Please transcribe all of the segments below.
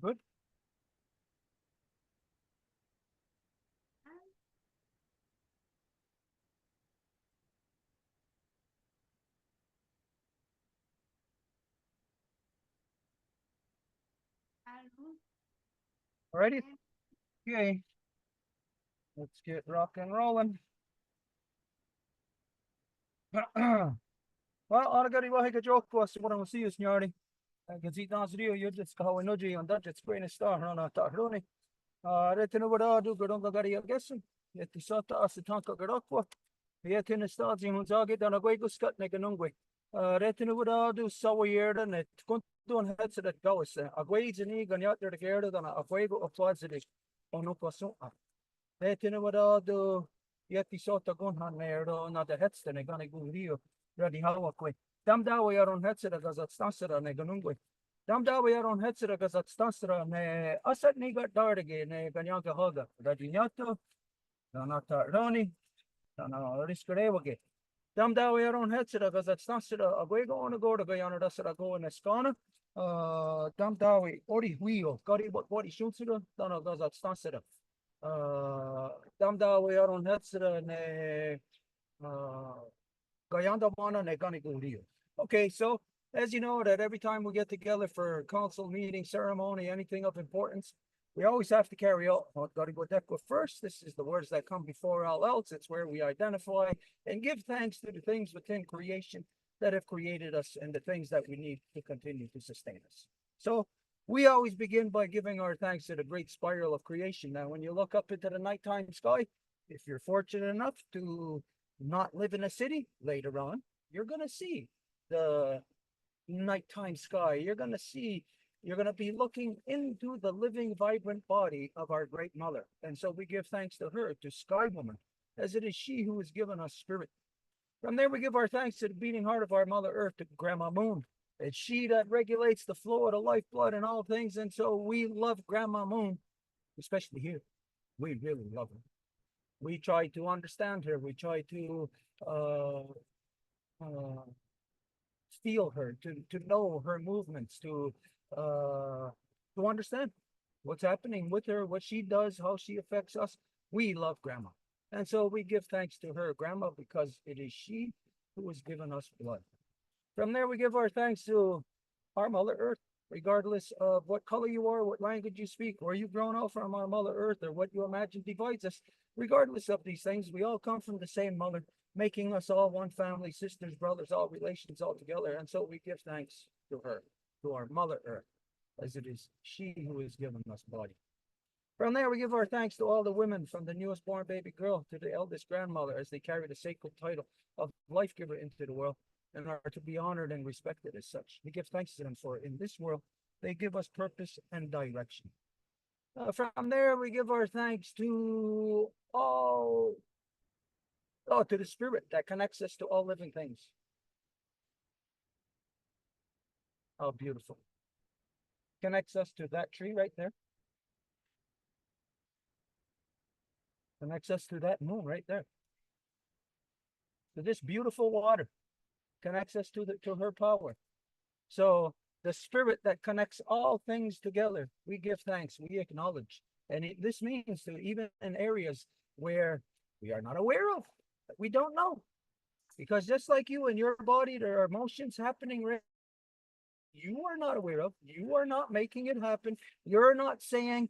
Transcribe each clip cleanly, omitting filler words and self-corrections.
You good? Alrighty. Okay. Let's get rock and rolling. Well, ora gari wahi ka joke was what I'm see you snyardi. Kan si dans rio you just how no ji on that just screen star rana ta roni. Retino wada do godon ka gari guessing. Yet the sota asitanka garokwa. Yet in the stars in Hunzagi dana gwego scut ne ganungwe. Retino wada do sawa yerda net kundun heads that goes. A gwage and egan yat der gerda than a gwego of positive. Ono paso. Retino wada do yet the sota gun han merdo not the heads than a gonna go rio. Ready how quick. Dam dawe yaron hetsera gazat stansera ne ganungwe. Dam dawe yaron hetsera gazat stansera ne asat ni gat dardige ne ganyanka hoga. Radinyato, danata roni, dana riskarewage. Dam dawe yaron hetsera gazat stansera agwego on a gorda gayana dasera go in escana. Dam dawe ori wheel, gori what body shoots it, dana gazat stansera. Dam dawe yaron hetsera ne Okay, so as you know, that every time we get together for council meeting, ceremony, anything of importance, we always have to carry out first. This is the words that come before all else. It's where we identify and give thanks to the things within creation that have created us and the things that we need to continue to sustain us. So we always begin by giving our thanks to the great spiral of creation. Now, when you look up into the nighttime sky, if you're fortunate enough to not live in a city later on, you're going to see the nighttime sky. You're going to be looking into the living, vibrant body of our great mother. And so we give thanks to her, to Sky Woman, as it is she who has given us spirit. From there, we give our thanks to the beating heart of our Mother Earth, to Grandma Moon. It's she that regulates the flow of the lifeblood and all things. And so we love Grandma Moon, especially here. We really love her. We try to understand her. We try to feel her, to know her movements, to understand what's happening with her, what she does, how she affects us. We love Grandma. And so we give thanks to her, Grandma, because it is she who has given us blood. From there, we give our thanks to our Mother Earth, regardless of what color you are, what language you speak, where you've grown up from our Mother Earth, or what you imagine divides us. Regardless of these things, we all come from the same mother, making us all one family, sisters, brothers, all relations all together. And so we give thanks to her, to our Mother Earth, as it is she who has given us body. From there, we give our thanks to all the women, from the newest born baby girl to the eldest grandmother, as they carry the sacred title of life giver into the world and are to be honored and respected as such. We give thanks to them for in this world, they give us purpose and direction. From there, we give our thanks to to the spirit that connects us to all living things. Oh, beautiful. Connects us to that tree right there. Connects us to that moon right there. To this beautiful water. Connects us to her power. So the spirit that connects all things together, we give thanks, we acknowledge. And this means to even in areas where we are not aware of, we don't know. Because just like you in your body, there are emotions happening you are not aware of. You are not making it happen. You're not saying,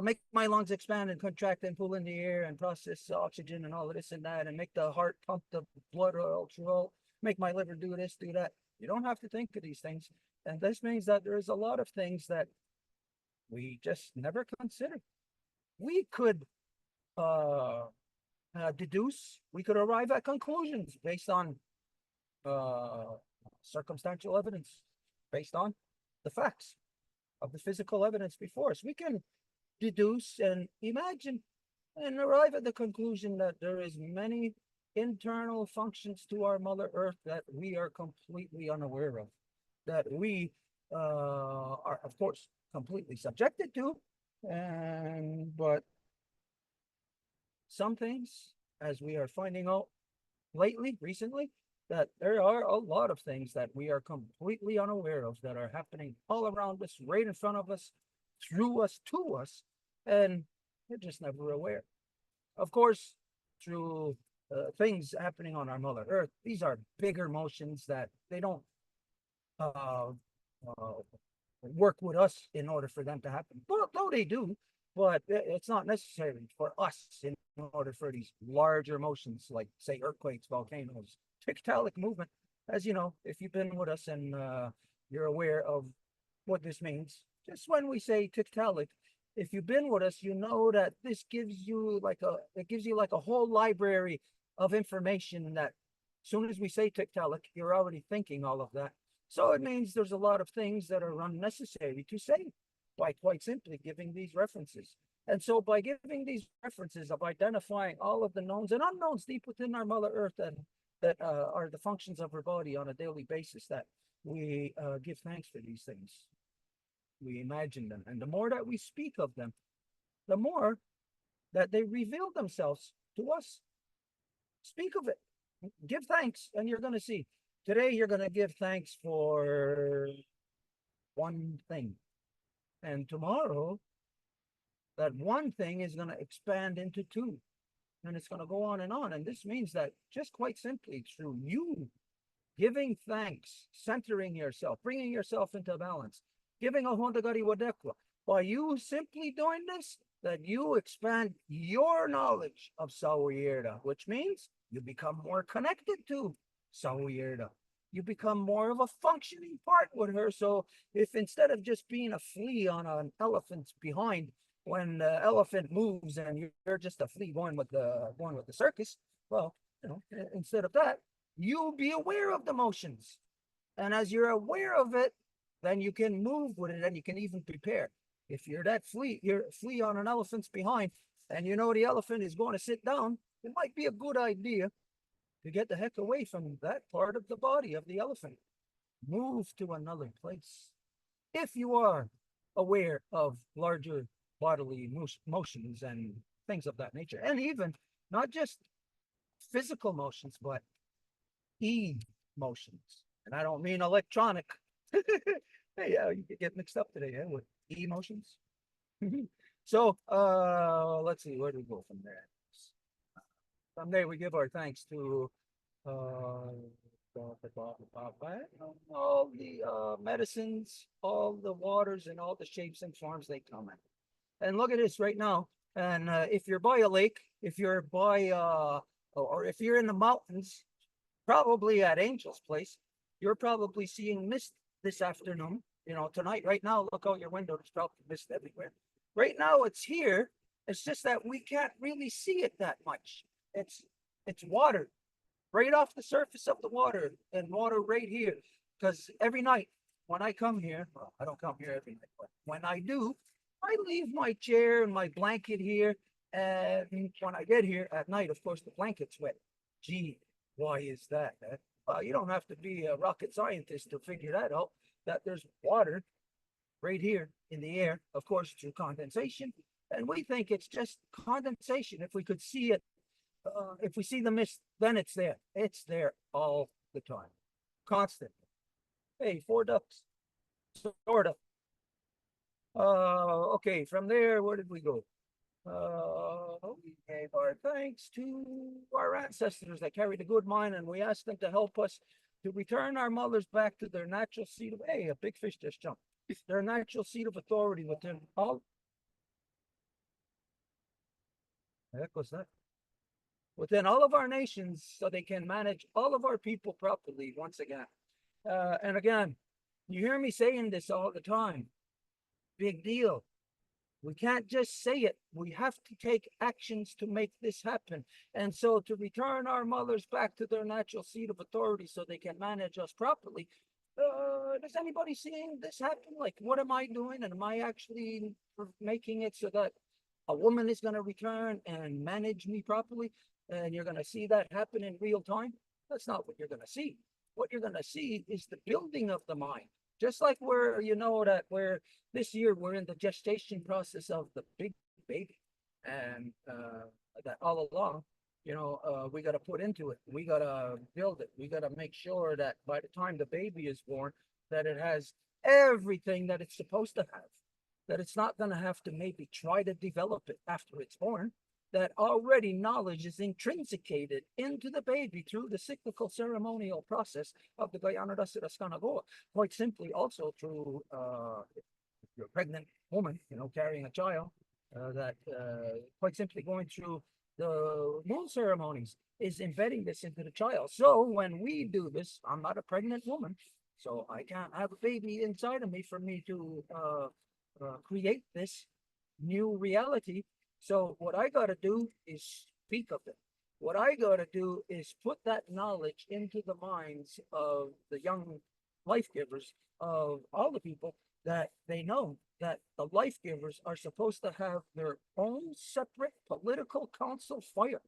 make my lungs expand and contract and pull in the air and process oxygen and all of this and that and make the heart pump the blood through, make my liver do this, do that. You don't have to think of these things. And this means that there's a lot of things that we just never consider. We could deduce, we could arrive at conclusions based on circumstantial evidence, based on the facts of the physical evidence before us. We can deduce and imagine and arrive at the conclusion that there is many internal functions to our Mother Earth that we are completely unaware of, that we are, of course, completely subjected to. But some things, as we are finding out recently, that there are a lot of things that we are completely unaware of that are happening all around us, right in front of us, through us, to us, and we're just never aware. Of course, through things happening on our Mother Earth, these are bigger motions that they don't uh, uh, work with us in order for them to happen. Well, though they do, but it's not necessary for us in order for these larger motions, like say earthquakes, volcanoes, tectonic movement. As you know, if you've been with us and you're aware of what this means, just when we say tectonic, if you've been with us, you know that this gives you like a whole library of information that as soon as we say tectonic, you're already thinking all of that. So it means there's a lot of things that are unnecessary to say by quite simply giving these references. And so by giving these references of identifying all of the knowns and unknowns deep within our Mother Earth and that are the functions of her body on a daily basis, that we give thanks for these things. We imagine them. And the more that we speak of them, the more that they reveal themselves to us. Speak of it. Give thanks, and you're going to see. Today, you're going to give thanks for one thing. And tomorrow, that one thing is going to expand into two. And it's going to go on and on. And this means that just quite simply through you giving thanks, centering yourself, bringing yourself into balance, giving a Hondagari Wadekwa, by you simply doing this, that you expand your knowledge of Sawierda, which means you become more connected to Sawierda. You become more of a functioning part with her. So if instead of just being a flea on an elephant's behind, when the elephant moves and you're just a flea going with the circus, well, instead of that, you'll be aware of the motions. And as you're aware of it, then you can move with it and you can even prepare. If you're a flea on an elephant's behind, and you know the elephant is going to sit down, it might be a good idea to get the heck away from that part of the body of the elephant. Move to another place. If you are aware of larger bodily motions and things of that nature, and even not just physical motions, but emotions. And I don't mean electronic. Hey, yeah, you get mixed up today, with emotions. So let's see, where do we go from there? From there, we give our thanks to all the medicines, all the waters, and all the shapes and forms they come in. And look at this right now. And if you're by a lake, if you're by or if you're in the mountains, probably at Angel's Place, you're probably seeing mist this afternoon. Tonight, right now, look out your window, there's probably mist everywhere. Right now, it's here. It's just that we can't really see it that much. It's water right off the surface of the water, and water right here. Because every night when I come here, well, I don't come here every night, but when I do, I leave my chair and my blanket here. And when I get here at night, of course, the blanket's wet. Gee, why is that? Well, you don't have to be a rocket scientist to figure that out, that there's water right here in the air, of course, through condensation. And we think it's just condensation. If we could see it, if we see the mist, then it's there. It's there all the time, constant. Hey, 4 ducks, sort of. Okay, from there, where did we go? We gave our thanks to our ancestors that carried a good mind, and we asked them to help us to return our mothers back to their natural seat of, hey, a big fish just jumped, their natural seat of authority within all. The heck was that? Within all of our nations, so they can manage all of our people properly once again. And again, you hear me saying this all the time. Big deal. We can't just say it. We have to take actions to make this happen. And so to return our mothers back to their natural seat of authority so they can manage us properly. Does anybody seeing this happen? Like, what am I doing? And am I actually making it so that a woman is going to return and manage me properly? And you're going to see that happen in real time? That's not what you're going to see. What you're going to see is the building of the mind. Just like we're this year we're in the gestation process of the big baby, and that all along we got to put into it. We got to build it. We got to make sure that by the time the baby is born, that it has everything that it's supposed to have, that it's not going to have to maybe try to develop it after it's born, that already knowledge is intrinsicated into the baby through the cyclical ceremonial process of the Guyana Dasiraskanagoa. Quite simply, also through you're a pregnant woman, carrying a child, that quite simply going through the moon ceremonies is embedding this into the child. So when we do this, I'm not a pregnant woman, so I can't have a baby inside of me for me to create this new reality. So what I got to do is speak of it. What I got to do is put that knowledge into the minds of the young life givers, of all the people, that they know that the life givers are supposed to have their own separate political council fire,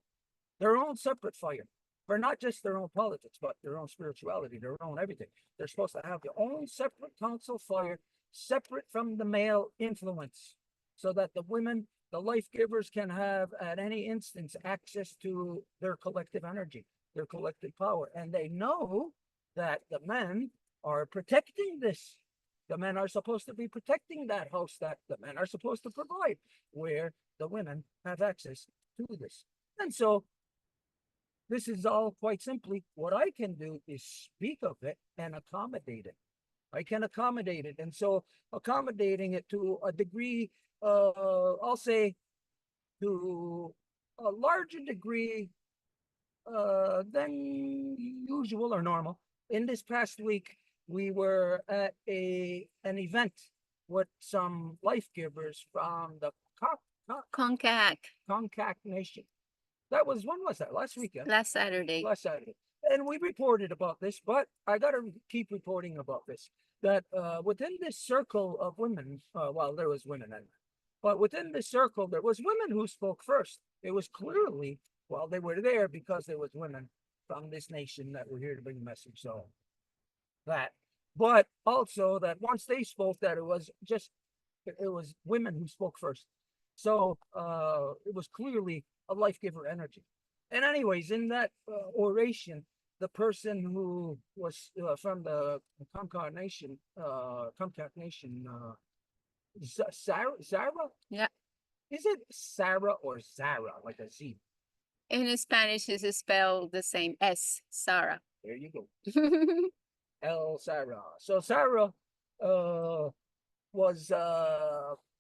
their own separate fire, for not just their own politics, but their own spirituality, their own everything. They're supposed to have their own separate council fire, separate from the male influence, so that the women, the life givers, can have at any instance access to their collective energy, their collective power. And they know that the men are protecting this. The men are supposed to be protecting that house, that the men are supposed to provide, where the women have access to this. And so this is all quite simply what I can do is speak of it and accommodate it. I can accommodate it. And so accommodating it to a degree, I'll say to a larger degree than usual or normal. In this past week, we were at an event with some life givers from the Concac Nation. That was, when was that? Last weekend? last Saturday. Last Saturday. And we reported about this, but I got to keep reporting about this. That within this circle of women, well, there was women in it, but within this circle, there was women who spoke first. It was clearly, well, they were there because there was women from this nation that were here to bring the message. So that, but also that once they spoke, that it was women who spoke first. So it was clearly a life giver energy. And anyways, in that oration, the person who was from the Comcast Nation, Zara? Yeah. Is it Sarah or Zara, like a Z? In Spanish, it's spelled the same S, Sarah. There you go. El Sarah. So Sarah was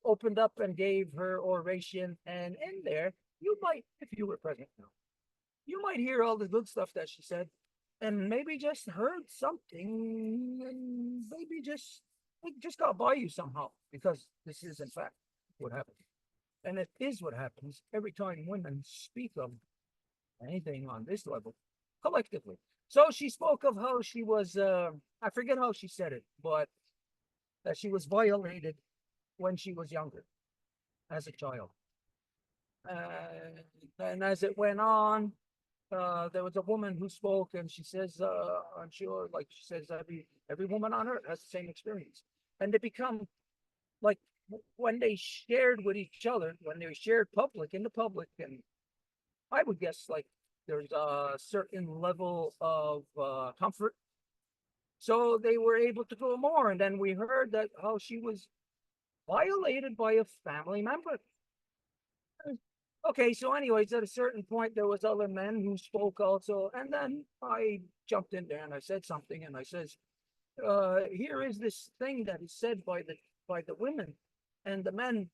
opened up and gave her oration, and in there, you might, if you were present now, you might hear all the good stuff that she said, and maybe just heard something, and maybe it just got by you somehow, because this is in fact what happens. And it is what happens every time women speak of anything on this level collectively. So she spoke of how she was, I forget how she said it, but that she was violated when she was younger as a child. And as it went on, there was a woman who spoke, and she says, I'm sure, like she says, every woman on earth has the same experience. And they become like when they shared with each other, when they shared in the public, and I would guess like there's a certain level of comfort. So they were able to go more. And then we heard that how she was violated by a family member. Okay, so anyways, at a certain point, there was other men who spoke also. And then I jumped in there and I said something, and I says, here is this thing that is said by the women, and the men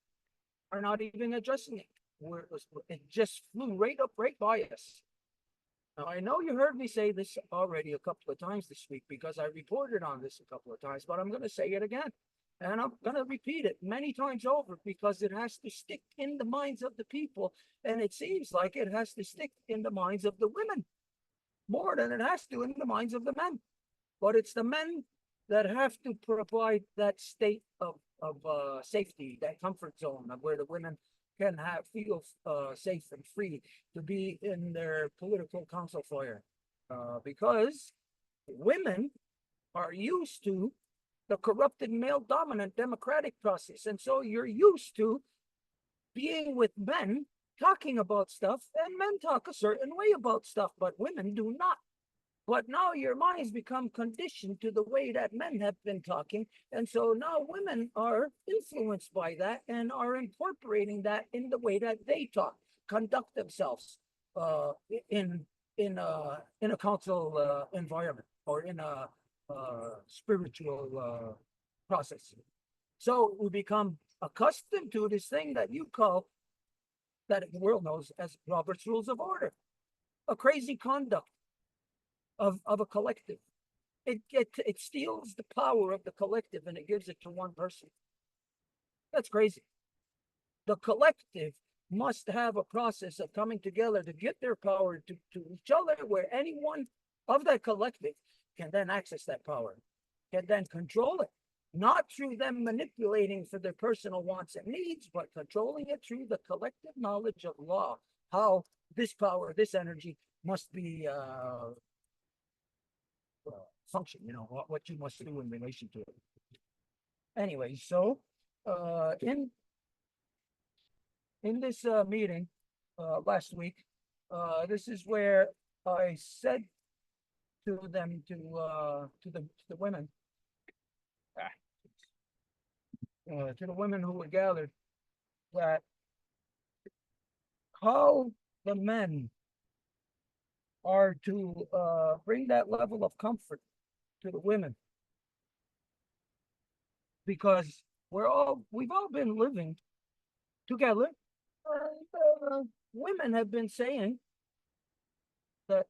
are not even addressing it. It just flew right by us. Now, I know you heard me say this already a couple of times this week because I reported on this a couple of times, but I'm going to say it again. And I'm going to repeat it many times over because it has to stick in the minds of the people. And it seems like it has to stick in the minds of the women more than it has to in the minds of the men. But it's the men that have to provide that state of safety, that comfort zone of where the women can feel safe and free to be in their political council fire, because women are used to the corrupted male dominant democratic process, and so you're used to being with men talking about stuff, and men talk a certain way about stuff, but women do not. But now your minds become conditioned to the way that men have been talking. And so now women are influenced by that and are incorporating that in the way that they talk, conduct themselves uh, in in a council environment or in a spiritual process. So we become accustomed to this thing that you call, that the world knows as Robert's Rules of Order, a crazy conduct of a collective. It steals the power of the collective and it gives it to one person. That's crazy. The collective must have a process of coming together to get their power to each other, where anyone of that collective can then access that power, can then control it, not through them manipulating for their personal wants and needs, but controlling it through the collective knowledge of law, how this power, this energy must be function, what you must do in relation to it. Anyway, so in this meeting last week, this is where I said to them, to the women, to the women who were gathered, that how the men are to bring that level of comfort to the women, because we've all been living together. Women have been saying that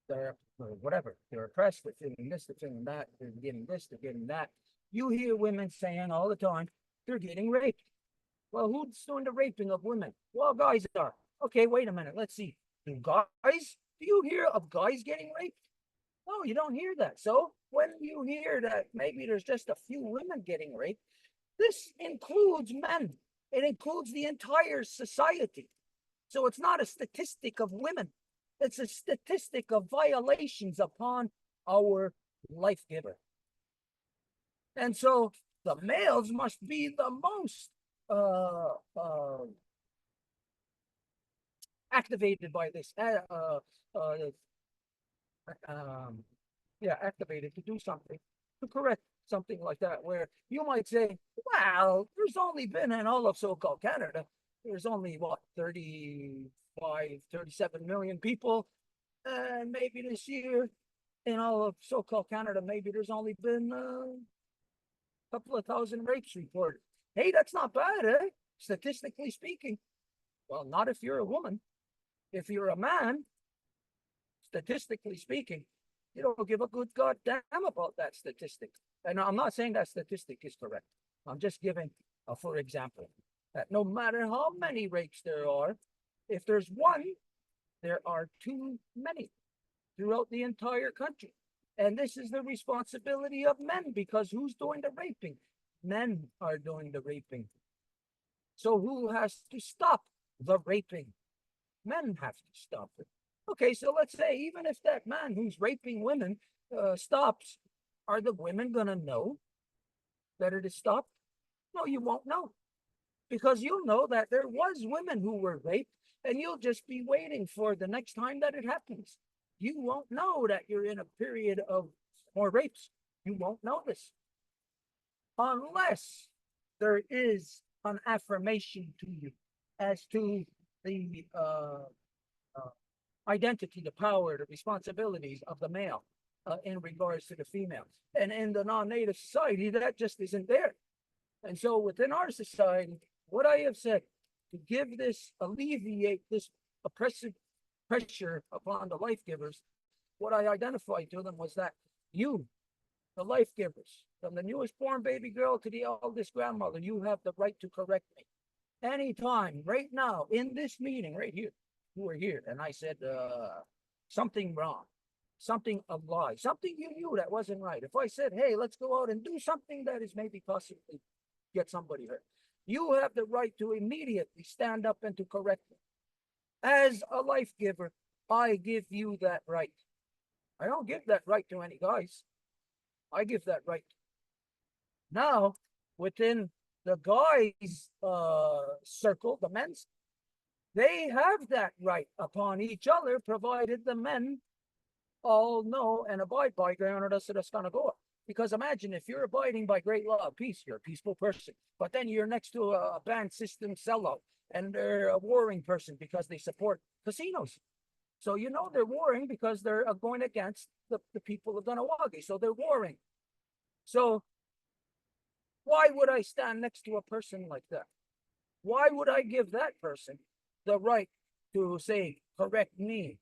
they're whatever, they're oppressed, they're feeling this, they're feeling that, they're getting this, they're getting that. You hear women saying all the time they're getting raped. Well, who's doing the raping of women? Well, guys are. Okay, wait a minute, let's see. Do you hear of guys getting raped? No, you don't hear that. So when you hear that maybe there's just a few women getting raped, this includes men. It includes the entire society. So it's not a statistic of women. It's a statistic of violations upon our life giver. And so the males must be the most activated by this, activated to do something, to correct something like that, where you might say, well, there's only been in all of so-called Canada, there's only what, 35, 37 million people, and maybe this year in all of so-called Canada, maybe there's only been a couple of thousand rapes reported. Hey, that's not bad, eh? Statistically speaking. Well, not if you're a woman. If you're a man, statistically speaking, you don't give a good goddamn about that statistic. And I'm not saying that statistic is correct. I'm just giving for example, that no matter how many rapes there are, if there's one, there are too many throughout the entire country. And this is the responsibility of men, because who's doing the raping? Men are doing the raping. So who has to stop the raping? Men have to stop it. Okay, so let's say even if that man who's raping women stops, are the women going to know that it is stopped? No, you won't know, because you'll know that there was women who were raped, and you'll just be waiting for the next time that it happens. You won't know that you're in a period of more rapes. You won't know this unless there is an affirmation to you as to the identity, the power, the responsibilities of the male in regards to the female. And in the non-native society, that just isn't there. And so within our society, what I have said to give this, alleviate this oppressive pressure upon the life givers, what I identified to them was that you, the life givers, from the newest born baby girl to the oldest grandmother, you have the right to correct me. Anytime, right now, in this meeting, right here, you were here, and I said something wrong, something a lie, something you knew that wasn't right. If I said, hey, let's go out and do something that is maybe possibly get somebody hurt, you have the right to immediately stand up and to correct me. As a life giver, I give you that right. I don't give that right to any guys. I give that right. Now, within the guys' circle, the men's, they have that right upon each other, provided the men all know and abide by ground that's gonna go. Because imagine if you're abiding by great law of peace, you're a peaceful person, but then you're next to a banned system sellout and they're a warring person because they support casinos. So you know they're warring because they're going against the people of Ganawagi. So they're warring. So why would I stand next to a person like that? Why would I give that person the right to say, correct me?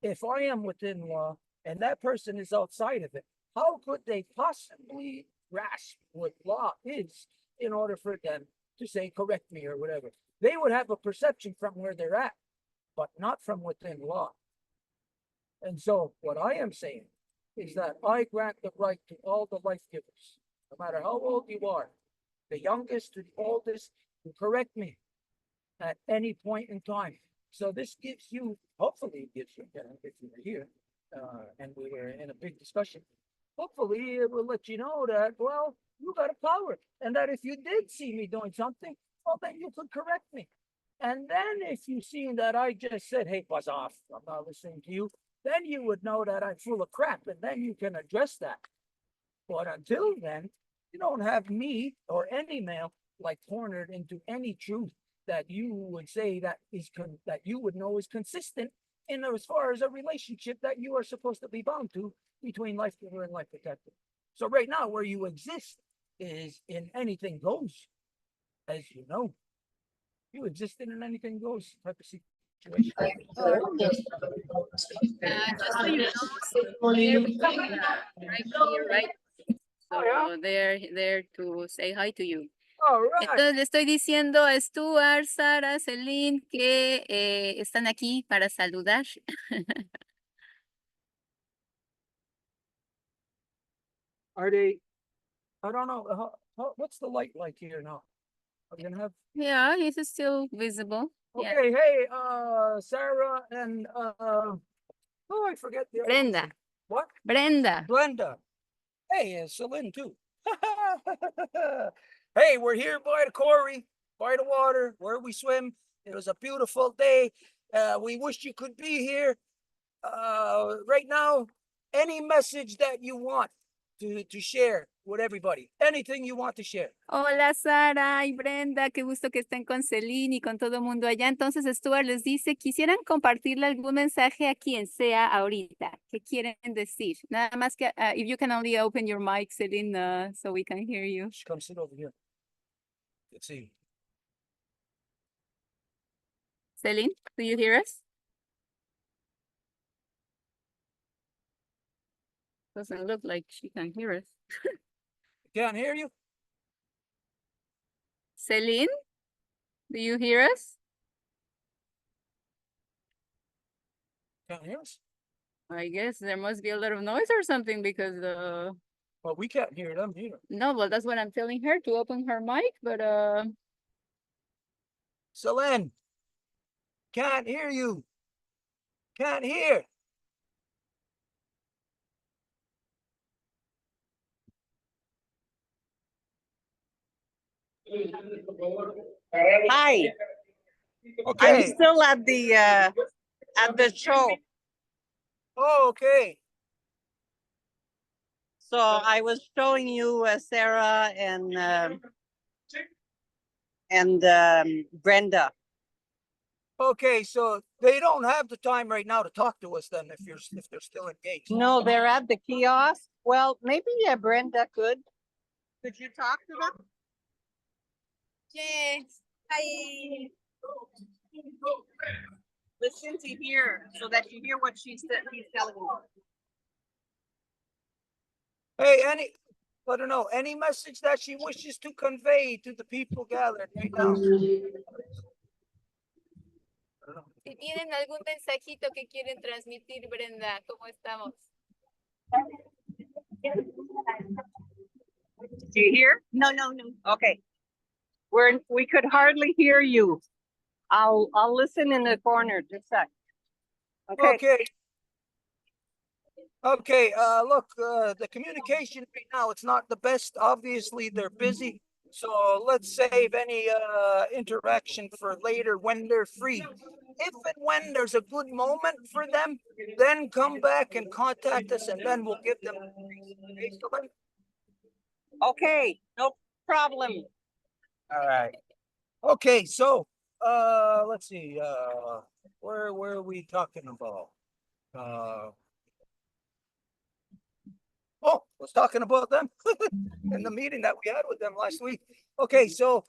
If I am within law and that person is outside of it, how could they possibly grasp what law is in order for them to say, correct me or whatever? They would have a perception from where they're at, but not from within law. And so what I am saying is that I grant the right to all the life givers, no matter how old you are, the youngest to the oldest, to correct me at any point in time. So this gives you, hopefully it gives you, if you were here, and we were in a big discussion, hopefully it will let you know that, well, you got a power. And that if you did see me doing something, well, then you could correct me. And then if you see that I just said, hey, buzz off, I'm not listening to you, then you would know that I'm full of crap, and then you can address that. But until then, you don't have me or any male like cornered into any truth that you would say that that you would know is consistent in as far as a relationship that you are supposed to be bound to between life giver and life protector. So right now, where you exist is in anything goes, as you know. You exist in an anything goes type of situation. Just so you know, they're right here, right? Oh, yeah? So they're there to say hi to you. All right. Entonces le estoy diciendo a Stuart, Sara, Celine que están aquí para saludar. Are they? I don't know. What's the light like here now? Are we gonna have? Yeah, it is still visible. Yeah. Okay, hey, Sarah and oh, I forget the other Brenda. What? Brenda. Glenda. Hey, Celine too. Hey, we're here by the quarry, by the water, where we swim. It was a beautiful day. We wish you could be here. Right now, any message that you want to share with everybody, anything you want to share. Hola Sara y Brenda, qué gusto que estén con Celine y con todo el mundo allá. Entonces Stuart les dice, quisieran compartirle algún mensaje a quien sea ahorita. ¿Qué quieren decir? Nada más que, if you can only open your mic, Celine, so we can hear you. Come sit over here. Let's see. Celine, do you hear us? Doesn't look like she can hear us. Can't hear you? Celine, do you hear us? Can't hear us? I guess there must be a lot of noise or something because Well, we can't hear them either. no, well, that's what I'm telling her to open her mic, but Celine, can't hear you. Can't hear. Hi, Okay. I'm still at the show. Oh, okay. So I was showing you Sarah and Brenda. Okay, so they don't have the time right now to talk to us then if they're still engaged. No, they're at the kiosk. Well, maybe Brenda could. Could you talk to them? yes. Hi. Listen to hear so that you hear what he's telling you. Hey, I don't know, any message that she wishes to convey to the people gathered right now? Si tienen algún mensajito que quieren transmitir, Brenda, ¿cómo estamos? Do you hear? No. Okay. We could hardly hear you. I'll listen in the corner just a sec. Okay. Okay, look, the communication right now, it's not the best. Obviously, they're busy. So let's save any interaction for later when they're free. If and when there's a good moment for them, then come back and contact us, and then we'll give them. Okay, no problem. All right. Okay, so let's see. Where are we talking about? Oh, I was talking about them in the meeting that we had with them last week. Okay, so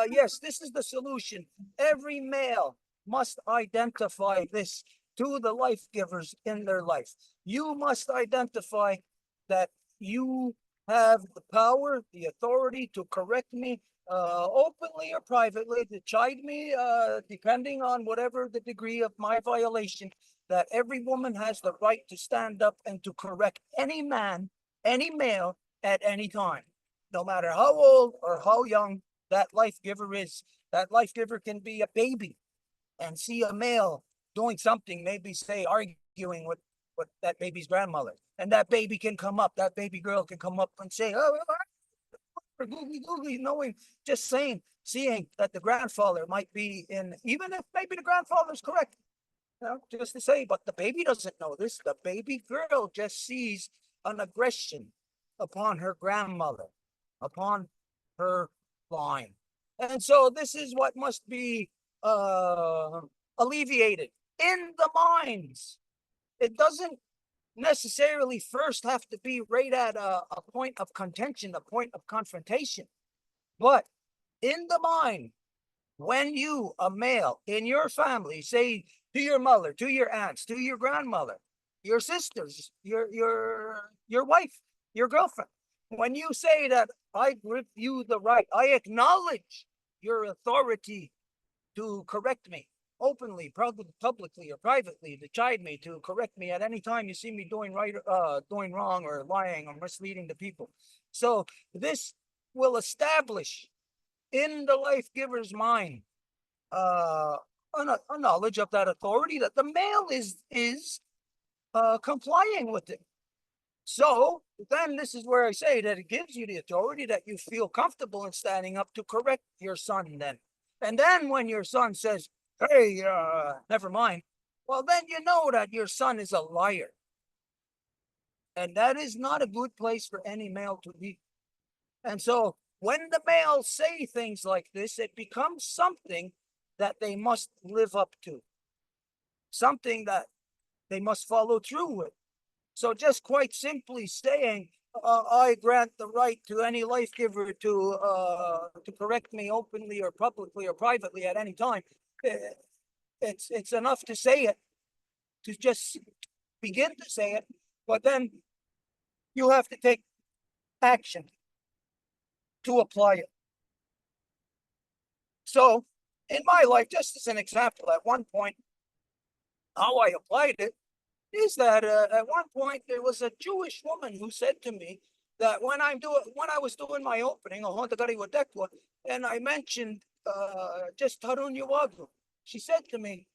yes, this is the solution. Every male must identify this to the life givers in their life. You must identify that you have the power, the authority to correct me openly or privately, to chide me, depending on whatever the degree of my violation, that every woman has the right to stand up and to correct any man, any male at any time, no matter how old or how young that life giver is. That life giver can be a baby and see a male doing something, maybe say arguing with that baby's grandmother. And that baby can come up, that baby girl can come up and say, oh, googly googly, knowing, just saying, seeing that the grandfather might be in, even if maybe the grandfather's correct, you know, just to say, but the baby doesn't know this. The baby girl just sees an aggression upon her grandmother, upon her line. And so this is what must be alleviated in the minds. It doesn't necessarily first have to be right at a point of contention, a point of confrontation, but in the mind, when you, a male in your family, say to your mother, to your aunts, to your grandmother, your sisters, your wife, your girlfriend, when you say that I give you the right, I acknowledge your authority to correct me openly, publicly, or privately, to chide me, to correct me at any time you see me doing right, doing wrong, or lying, or misleading the people. So this will establish in the life giver's mind a knowledge of that authority, that the male is complying with it. So then this is where I say that it gives you the authority, that you feel comfortable in standing up to correct your son then. And then when your son says, hey, never mind, well, then you know that your son is a liar. And that is not a good place for any male to be. And so when the males say things like this, it becomes something that they must live up to, something that they must follow through with. So just quite simply saying, I grant the right to any life giver to correct me openly or publicly or privately at any time. It's enough to say it, to just begin to say it, but then you have to take action to apply it. So in my life, just as an example, at one point, how I applied it is that at one point there was a Jewish woman who said to me that when I was doing my opening, and I mentioned just Harun Yuwadu, she said to me,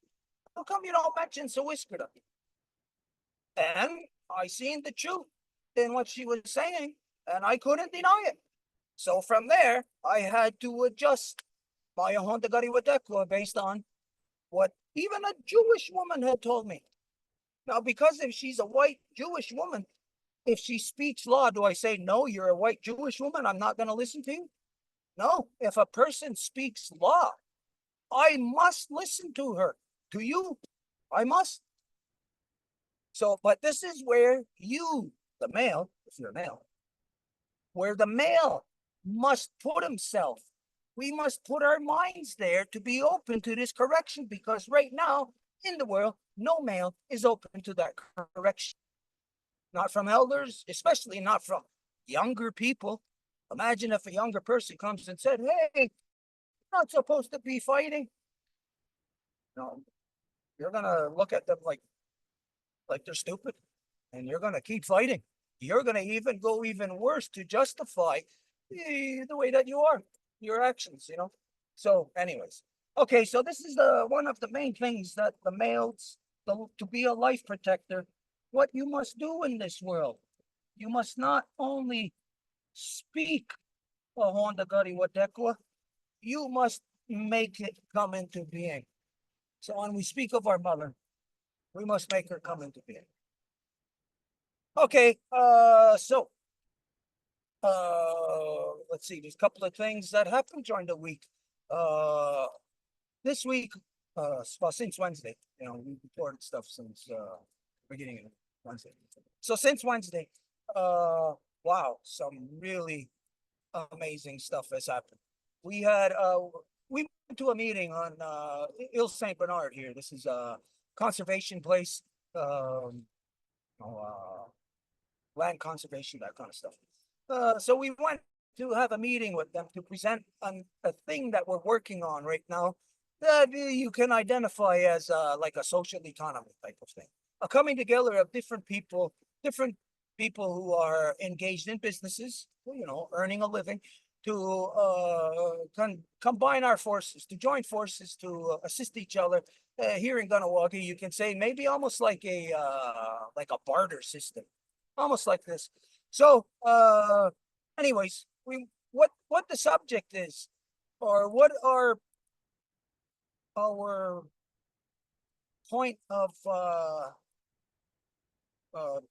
how come you don't mention Sawiskada? And I seen the truth in what she was saying, and I couldn't deny it. So from there, I had to adjust my Wadekwa based on what even a Jewish woman had told me. Now, because if she's a white Jewish woman, if she speaks law, do I say, no, you're a white Jewish woman, I'm not going to listen to you? No, if a person speaks law, I must listen to her. To you, I must. So, but this is where you, the male, if you're a male, where the male must put himself. We must put our minds there to be open to this correction, because right now in the world, no male is open to that correction. Not from elders, especially not from younger people. Imagine if a younger person comes and said, hey, you're not supposed to be fighting. No, you're going to look at them like they're stupid, and you're going to keep fighting. You're going to even go even worse to justify the way that you are, your actions, you know? So anyways, okay, so this is one of the main things that the males, to be a life protector, what you must do in this world. You must not only speak Honda Gari Wadekwa, you must make it come into being. So when we speak of our mother, we must make her come into being. Okay, let's see, there's a couple of things that happened during the week. This week, well, since Wednesday, we reported stuff since beginning of Wednesday. So since Wednesday, wow, some really amazing stuff has happened. We went to a meeting on Ile Saint Bernard here. This is a conservation place, land conservation, that kind of stuff. So we went to have a meeting with them to present a thing that we're working on right now that you can identify as like a social economy type of thing. A coming together of different people who are engaged in businesses, earning a living, to combine our forces, to join forces, to assist each other. Here in Ganawagi, you can say maybe almost like a barter system, almost like this. So, anyways, what the subject is, or what our point of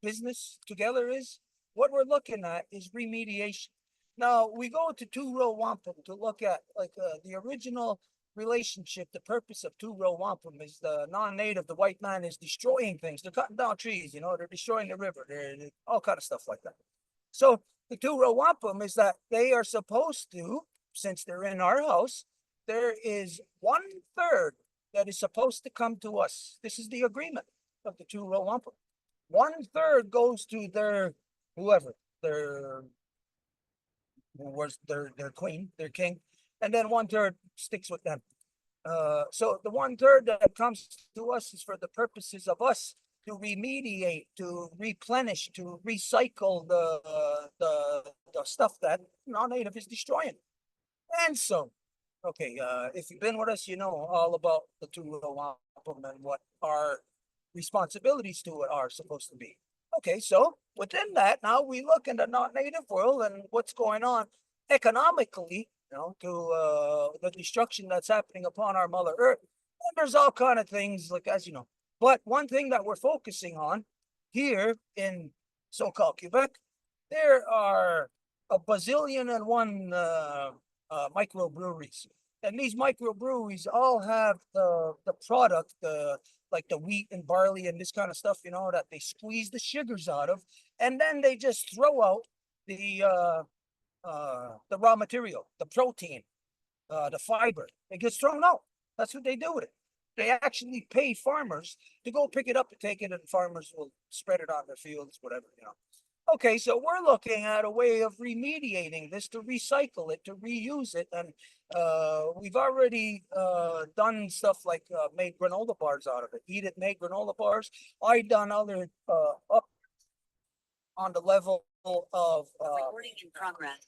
business together is, what we're looking at is remediation. Now we go to Two-Row Wampum to look at the original relationship. The purpose of Two-Row Wampum is the non-native, the white man, is destroying things. They're cutting down trees, they're destroying the river, they're all kind of stuff like that. So the Two-Row Wampum is that they are supposed to, since they're in our house, there is 1/3 that is supposed to come to us. This is the agreement of the Two-Row Wampum. 1/3 goes to their whoever, their queen, their king, and then 1/3 sticks with them. So the 1/3 that comes to us is for the purposes of us to remediate, to replenish, to recycle the stuff that non-native is destroying. And so, okay, if you've been with us, you know all about the Two-Row Wampum and what our responsibilities to it are supposed to be. Okay, so within that, now we look in the non-native world and what's going on economically, to the destruction that's happening upon our Mother Earth. And there's all kind of things, like, as you know. But one thing that we're focusing on here in so-called Quebec, there are a bazillion and one microbreweries. And these microbreweries all have the product, like the wheat and barley and this kind of stuff, that they squeeze the sugars out of, and then they just throw out the raw material, the protein, the fiber. It gets thrown out. That's what they do with it. They actually pay farmers to go pick it up and take it, and farmers will spread it on their fields, whatever. Okay, so we're looking at a way of remediating this, to recycle it, to reuse it. And we've already done stuff like made granola bars out of it. Eat It made granola bars. I done other up on the level of Recording in progress.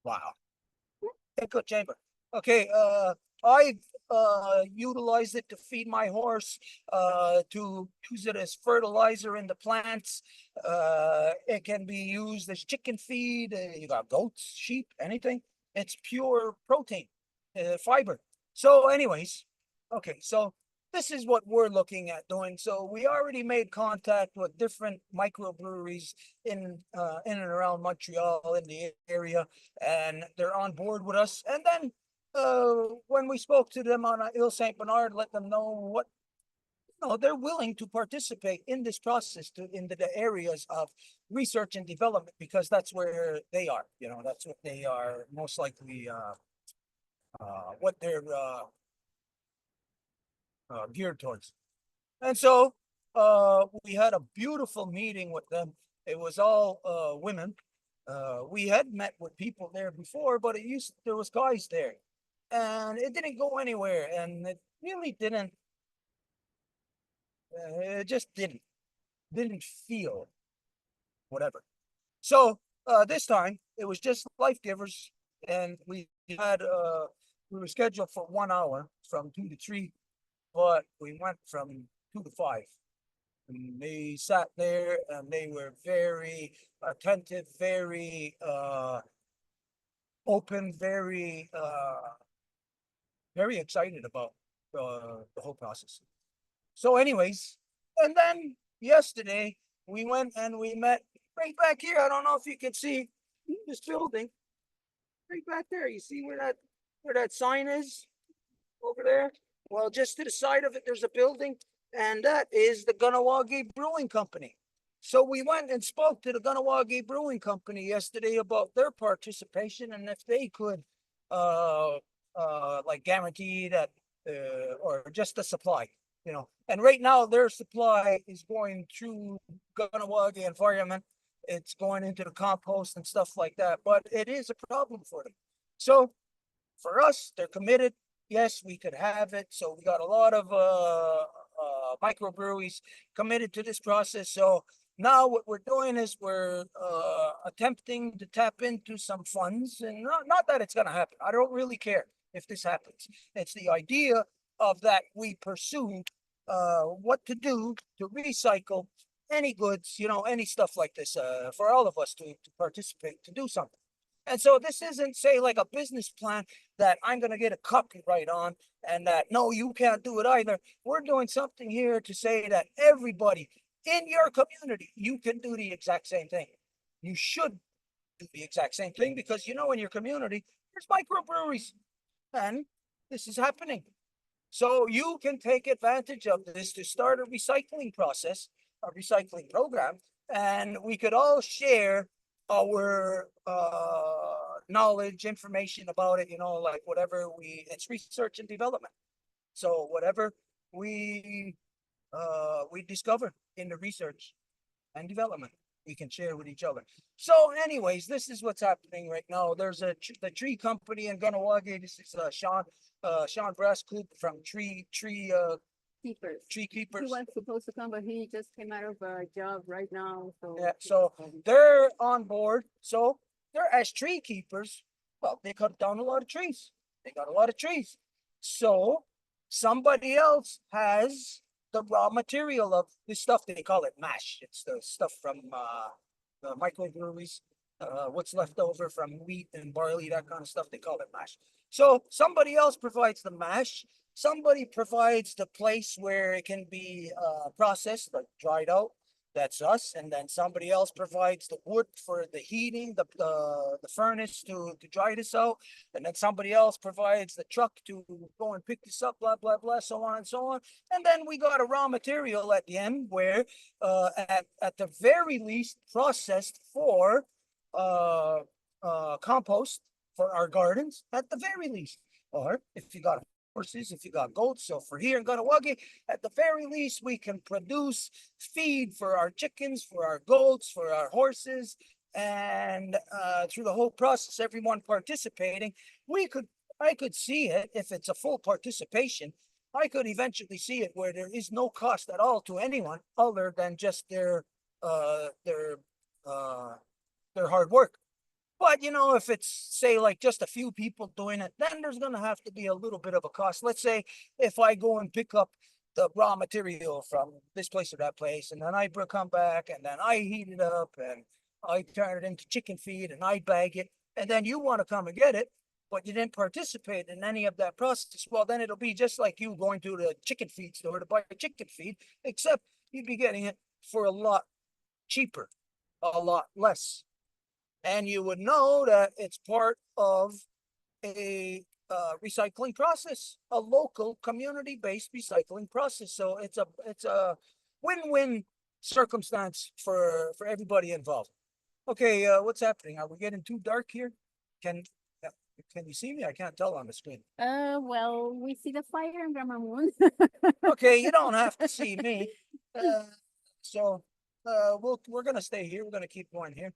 Wow. Echo chamber. Okay, I've utilized it to feed my horse, to use it as fertilizer in the plants. It can be used as chicken feed. You got goats, sheep, anything. It's pure protein, fiber. So anyways, okay, so this is what we're looking at doing. So we already made contact with different microbreweries in and around Montreal, in the area, and they're on board with us. And then when we spoke to them on Ile Saint Bernard, let them know what they're willing to participate in this process, into the areas of research and development, because that's where they are. That's what they are most likely. What they're geared towards. And so we had a beautiful meeting with them. It was all women. We had met with people there before, but there was guys there, and it didn't go anywhere, and it really didn't. It just didn't feel whatever. So this time it was just life givers, and we were scheduled for 1 hour from 2 to 3, but we went from 2 to 5. And they sat there and they were very attentive, very open, very excited about the whole process. So anyways, and then yesterday we went and we met right back here. I don't know if you can see this building right back there. You see where that sign is over there? Well, just to the side of it, there's a building, and that is the Ganawagi Brewing Company. So we went and spoke to the Ganawagi Brewing Company yesterday about their participation and if they could like guarantee that or just the supply, you know. And right now their supply is going through Ganawagi Environment. It's going into the compost and stuff like that, but it is a problem for them. So for us, they're committed. Yes, we could have it. So we got a lot of microbreweries committed to this process. So now what we're doing is we're attempting to tap into some funds, and not that it's going to happen. I don't really care if this happens. It's the idea of that we pursue what to do to recycle any goods, you know, any stuff like this for all of us to participate, to do something. And so this isn't, say, like a business plan that I'm going to get a copyright on and that, no, you can't do it either. We're doing something here to say that everybody in your community, you can do the exact same thing. You should do the exact same thing because, you know, in your community, there's microbreweries and this is happening. So you can take advantage of this to start a recycling process, a recycling program, and we could all share our knowledge, information about it, you know, like whatever it's research and development. So whatever we discover in the research and development, we can share with each other. So anyways, this is what's happening right now. There's the tree company in Ganawagi. This is Sean Brascoop from Tree Keepers. He Keepers. was supposed to come, but he just came out of a job right now. So Yeah, so they're on board. So they're as tree keepers. Well, they cut down a lot of trees. They got a lot of trees. So somebody else has the raw material of this stuff. They call it mash. It's the stuff from the microbreweries. What's left over from wheat and barley, that kind of stuff. They call it mash. So somebody else provides the mash. Somebody provides the place where it can be processed, like dried out. That's us. And then somebody else provides the wood for the heating, the furnace to dry this out. And then somebody else provides the truck to go and pick this up, blah, blah, blah, so on and so on. And then we got a raw material at the end where at the very least processed for compost for our gardens at the very least. Or if you got horses, if you got goats. So for here in Ganawagi, at the very least, we can produce feed for our chickens, for our goats, for our horses. And through the whole process, everyone participating, I could see it if it's a full participation. I could eventually see it where there is no cost at all to anyone other than just their hard work. But you know, if it's, say, like just a few people doing it, then there's gonna have to be a little bit of a cost. Let's say if I go and pick up the raw material from this place or that place, and then I come back and then I heat it up and I turn it into chicken feed and I bag it, and then you want to come and get it, but you didn't participate in any of that process. Well, then it'll be just like you going to the chicken feed store to buy a chicken feed, except you'd be getting it for a lot cheaper, a lot less. And you would know that it's part of a recycling process, a local community-based recycling process. So it's a win-win circumstance for everybody involved. Okay, what's happening? Are we getting too dark here? Can you see me? I can't tell on the screen. well, we see the fire in Grandma Moon. Okay, you don't have to see me. So we're gonna stay here. We're gonna keep going here.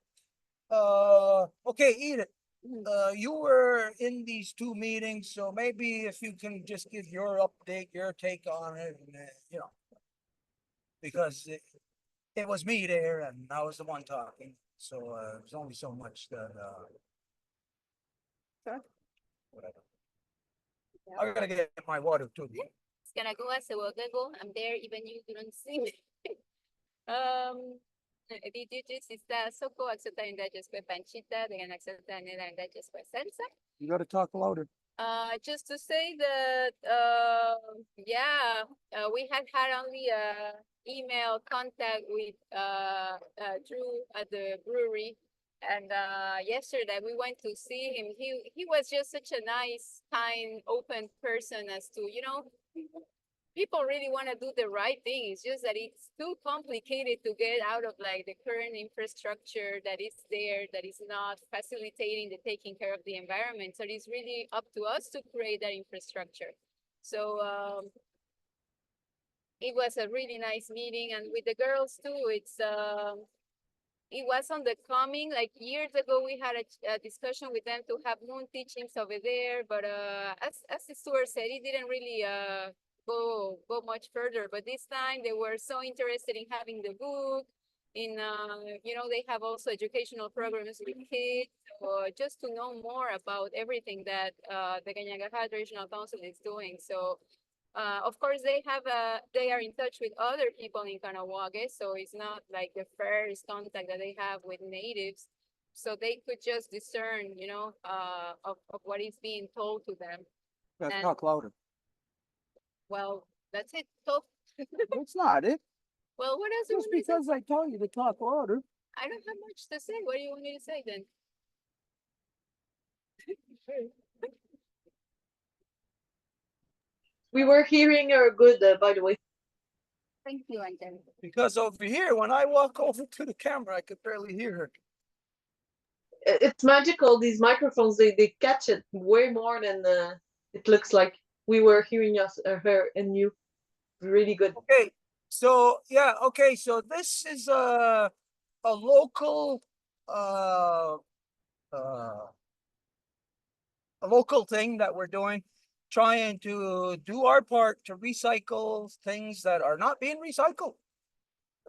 Okay, Edith. You were in these two meetings, so maybe if you can just give your update, your take on it, and, you know, because it was me there and I was the one talking, so there's only so much that whatever. I gotta get my water too. It's gonna go as a go. I'm there, even you don't see me. DJs está soko aksutanida just with panchita, dengan aksutanida just with salsa. You gotta talk louder. Just to say that, yeah, we had only email contact with Drew at the brewery, and yesterday we went to see him. He was just such a nice, kind, open person as to, people really want to do the right thing. It's just that it's too complicated to get out of like the current infrastructure that is there, that is not facilitating the taking care of the environment. So it's really up to us to create that infrastructure. So it was a really nice meeting, and with the girls too. It was on the coming, like years ago, we had a discussion with them to have moon teachings over there, but as the steward said, it didn't really go much further. But this time they were so interested in having the book. They have also educational programs with kids, just to know more about everything that the Cañagahat Regional Council is doing. So of course, they are in touch with other people in Kanawaga, so it's not like the first contact that they have with natives. So they could just discern, of what is being told to them. Gotta And- talk louder. Well, that's it. So, That's not it. well, what else? you Just want me to say? because I tell you to talk louder. I don't have much to say. What do you want me to say then? We were hearing her good, by the way. Thank you, Angel. Because over here, when I walk over to the camera, I could barely hear her. It's magical. These microphones, they catch it way more than it looks like. We were hearing her and you. Really good. Okay, so yeah, okay, so this is a local a local thing that we're doing, trying to do our part to recycle things that are not being recycled.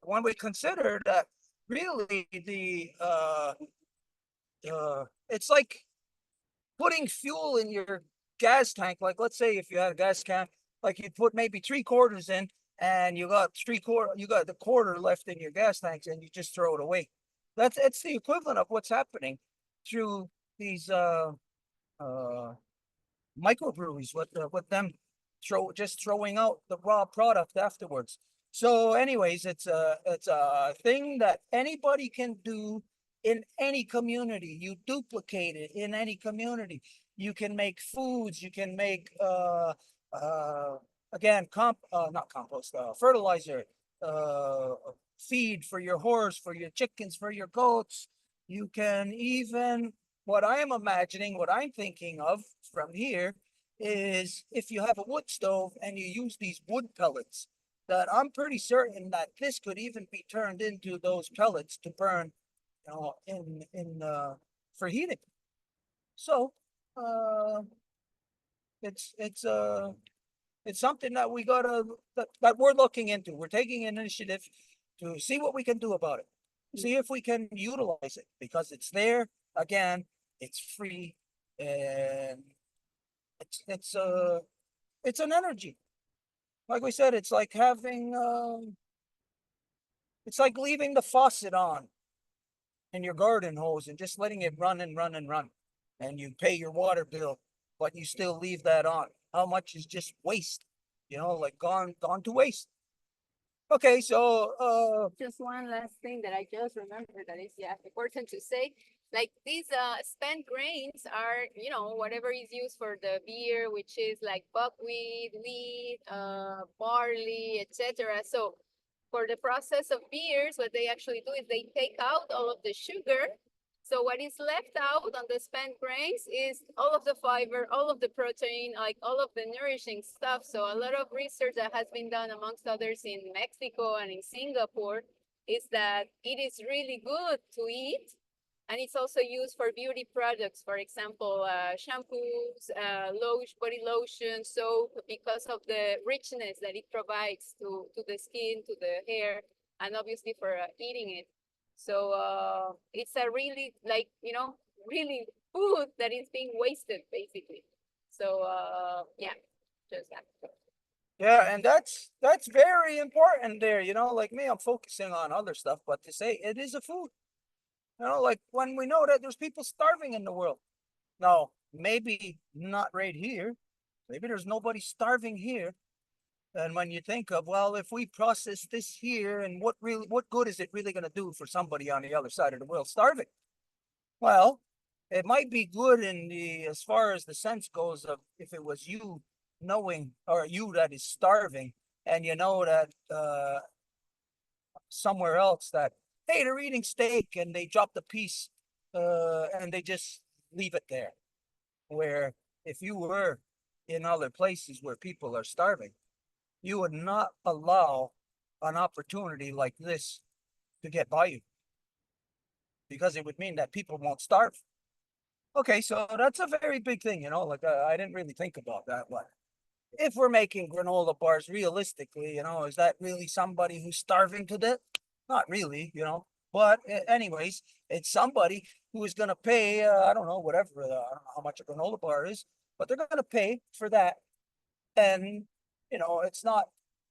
When we consider that really it's like putting fuel in your gas tank. Like, let's say if you had a gas can, like you'd put maybe 3/4 in, and you got the quarter left in your gas tanks, and you just throw it away. It's the equivalent of what's happening through these microbreweries with them throwing out the raw product afterwards. So anyways, it's a thing that anybody can do in any community. You duplicate it in any community. You can make foods, you can make again not compost, fertilizer, feed for your horse, for your chickens, for your goats. You can even, what I am imagining, what I'm thinking of from here is if you have a wood stove and you use these wood pellets, that I'm pretty certain that this could even be turned into those pellets to burn, for heating. So it's something that we gotta that we're looking into. We're taking an initiative to see what we can do about it. See if we can utilize it, because it's there. Again, it's free, and it's an energy. Like we said, it's like having it's like leaving the faucet on in your garden hose and just letting it run and run and run, and you pay your water bill, but you still leave that on. How much is just waste? Like gone to waste. Okay, so Just one last thing that I just remembered that is important to say. Like these spent grains are, whatever is used for the beer, which is like buckwheat, wheat, barley, etc. So for the process of beers, what they actually do is they take out all of the sugar. So what is left out on the spent grains is all of the fiber, all of the protein, like all of the nourishing stuff. So a lot of research that has been done amongst others in Mexico and in Singapore is that it is really good to eat. And it's also used for beauty products, for example, shampoos, body lotion, soap, because of the richness that it provides to the skin, to the hair, and obviously for eating it. So it's a really, really food that is being wasted, basically. So yeah, just that. Yeah, and that's very important there, you know, like me, I'm focusing on other stuff, but to say it is a food. You know, like when we know that there's people starving in the world. No, maybe not right here. Maybe there's nobody starving here. And when you think of, well, if we process this here, and what good is it really going to do for somebody on the other side of the world starving? Well, it might be good in the as far as the sense goes of if it was you knowing or you that is starving, and you know that somewhere else that hey, they're eating steak and they drop the piece and they just leave it there. Where if you were in other places where people are starving, you would not allow an opportunity like this to get by you because it would mean that people won't starve. Okay, so that's a very big thing, you know. Like I didn't really think about that, but if we're making granola bars realistically, you know, is that really somebody who's starving to death? Not really, you know. But anyways, it's somebody who is going to pay, I don't know, whatever, I don't know how much a granola bar is, but they're going to pay for that. And, you know, it's not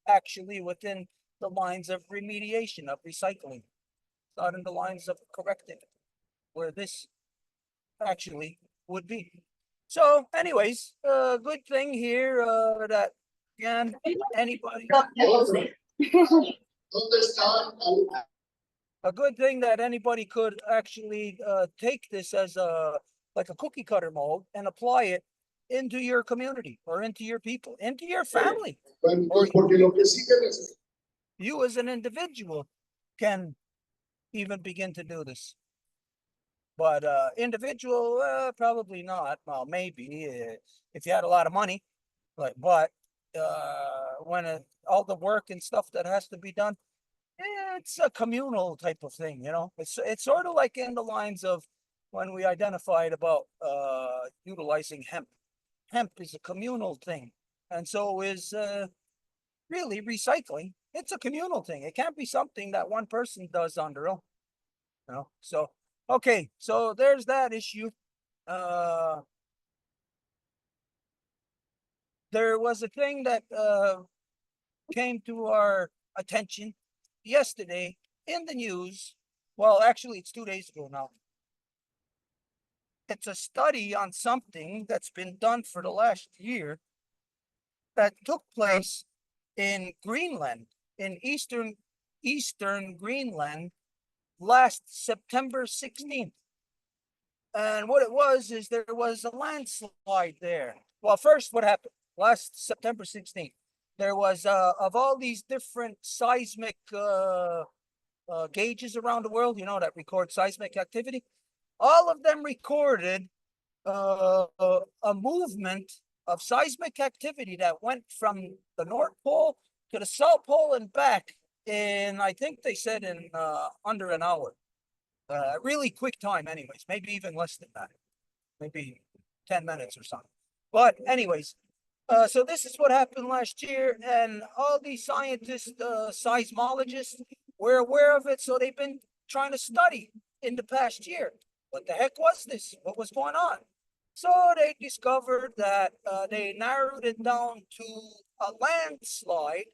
actually within the lines of remediation, of recycling. It's not in the lines of correcting where this actually would be. So, anyways, good thing here that again anybody a good thing that anybody could actually take this as a like a cookie cutter mold and apply it into your community or into your people, into your family, or you as an individual can even begin to do this. But individual, probably not. Well, maybe if you had a lot of money, but when all the work and stuff that has to be done, it's a communal type of thing, you know. It's sort of like in the lines of when we identified about utilizing hemp. Hemp is a communal thing, and so is really recycling. It's a communal thing. It can't be something that one person does on their own, you know. So okay, so there's that issue. There was a thing that came to our attention yesterday in the news. Well, actually, it's 2 days ago now. It's a study on something that's been done for the last year that took place in Greenland, in eastern Greenland, last September 16th. And what it was is there was a landslide there. Well, first, what happened last September 16th? There was of all these different seismic gauges around the world, you know, that record seismic activity. All of them recorded a movement of seismic activity that went from the North Pole to the South Pole and back in, I think they said in under an hour. Really quick time, anyways, maybe even less than that, maybe 10 minutes or something. But, anyways, so this is what happened last year, and all these scientists, seismologists, were aware of it, so they've been trying to study in the past year. What the heck was this? What was going on? So they discovered that they narrowed it down to a landslide